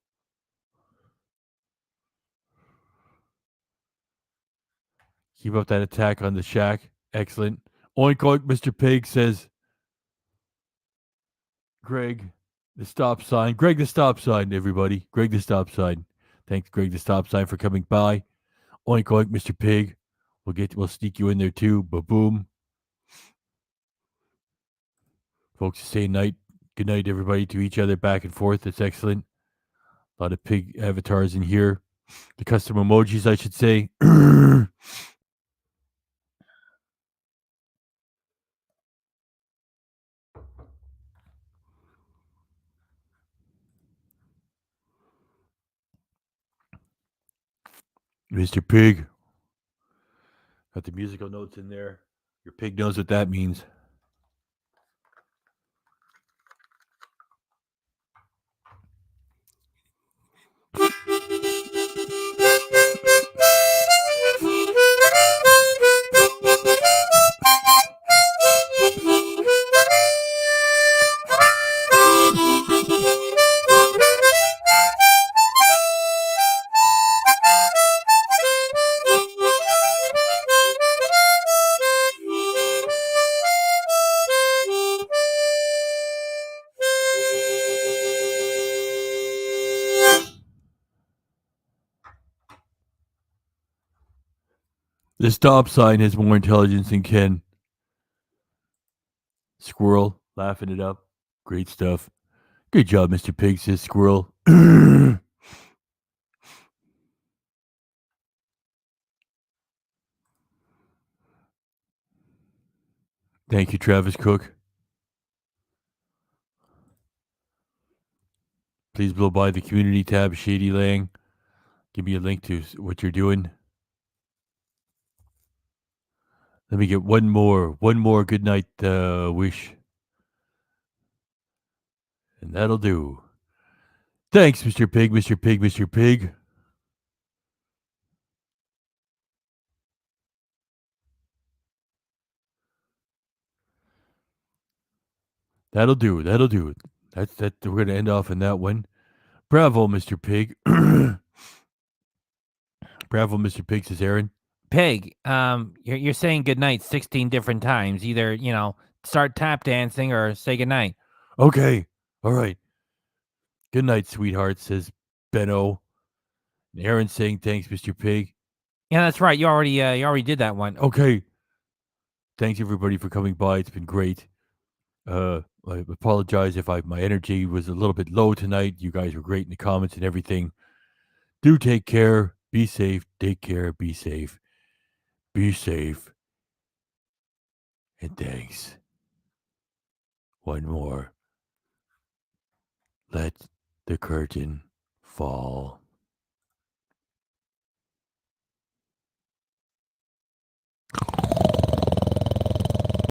Keep up that attack on the shack. Excellent. Oink oink, Mr. Pig, says Greg the stop sign. Greg the stop sign, everybody. Greg the stop sign. Thanks, Greg the stop sign, for coming by. Oink oink, Mr. Pig. We'll sneak you in there too. Ba-boom. Folks, say good night, everybody, to each other back and forth. That's excellent. A lot of pig avatars in here. The custom emojis, I should say. Mr. Pig. Got the musical notes in there. Your pig knows what that means. The stop sign has more intelligence than Ken. Squirrel, laughing it up. Great stuff. Good job, Mr. Pig, says Squirrel. Thank you, Travis Cook. Please blow by the community tab, Shady Lang. Give me a link to what you're doing. Let me get one more good night wish. And that'll do. Thanks, Mr. Pig, Mr. Pig, Mr. Pig. That'll do. That's that. We're going to end off on that one. Bravo, Mr. Pig. Bravo, Mr. Pig, says Aaron. Pig, you're saying goodnight 16 different times. Either, start tap dancing or say goodnight. Okay. All right. Good night, sweetheart, says Benno. And Aaron's saying thanks, Mr. Pig. Yeah, that's right. You already did that one. Okay. Thanks everybody for coming by. It's been great. I apologize if my energy was a little bit low tonight. You guys were great in the comments and everything. Do take care. Be safe. Take care. Be safe. Be safe. And thanks. One more. Let the curtain fall.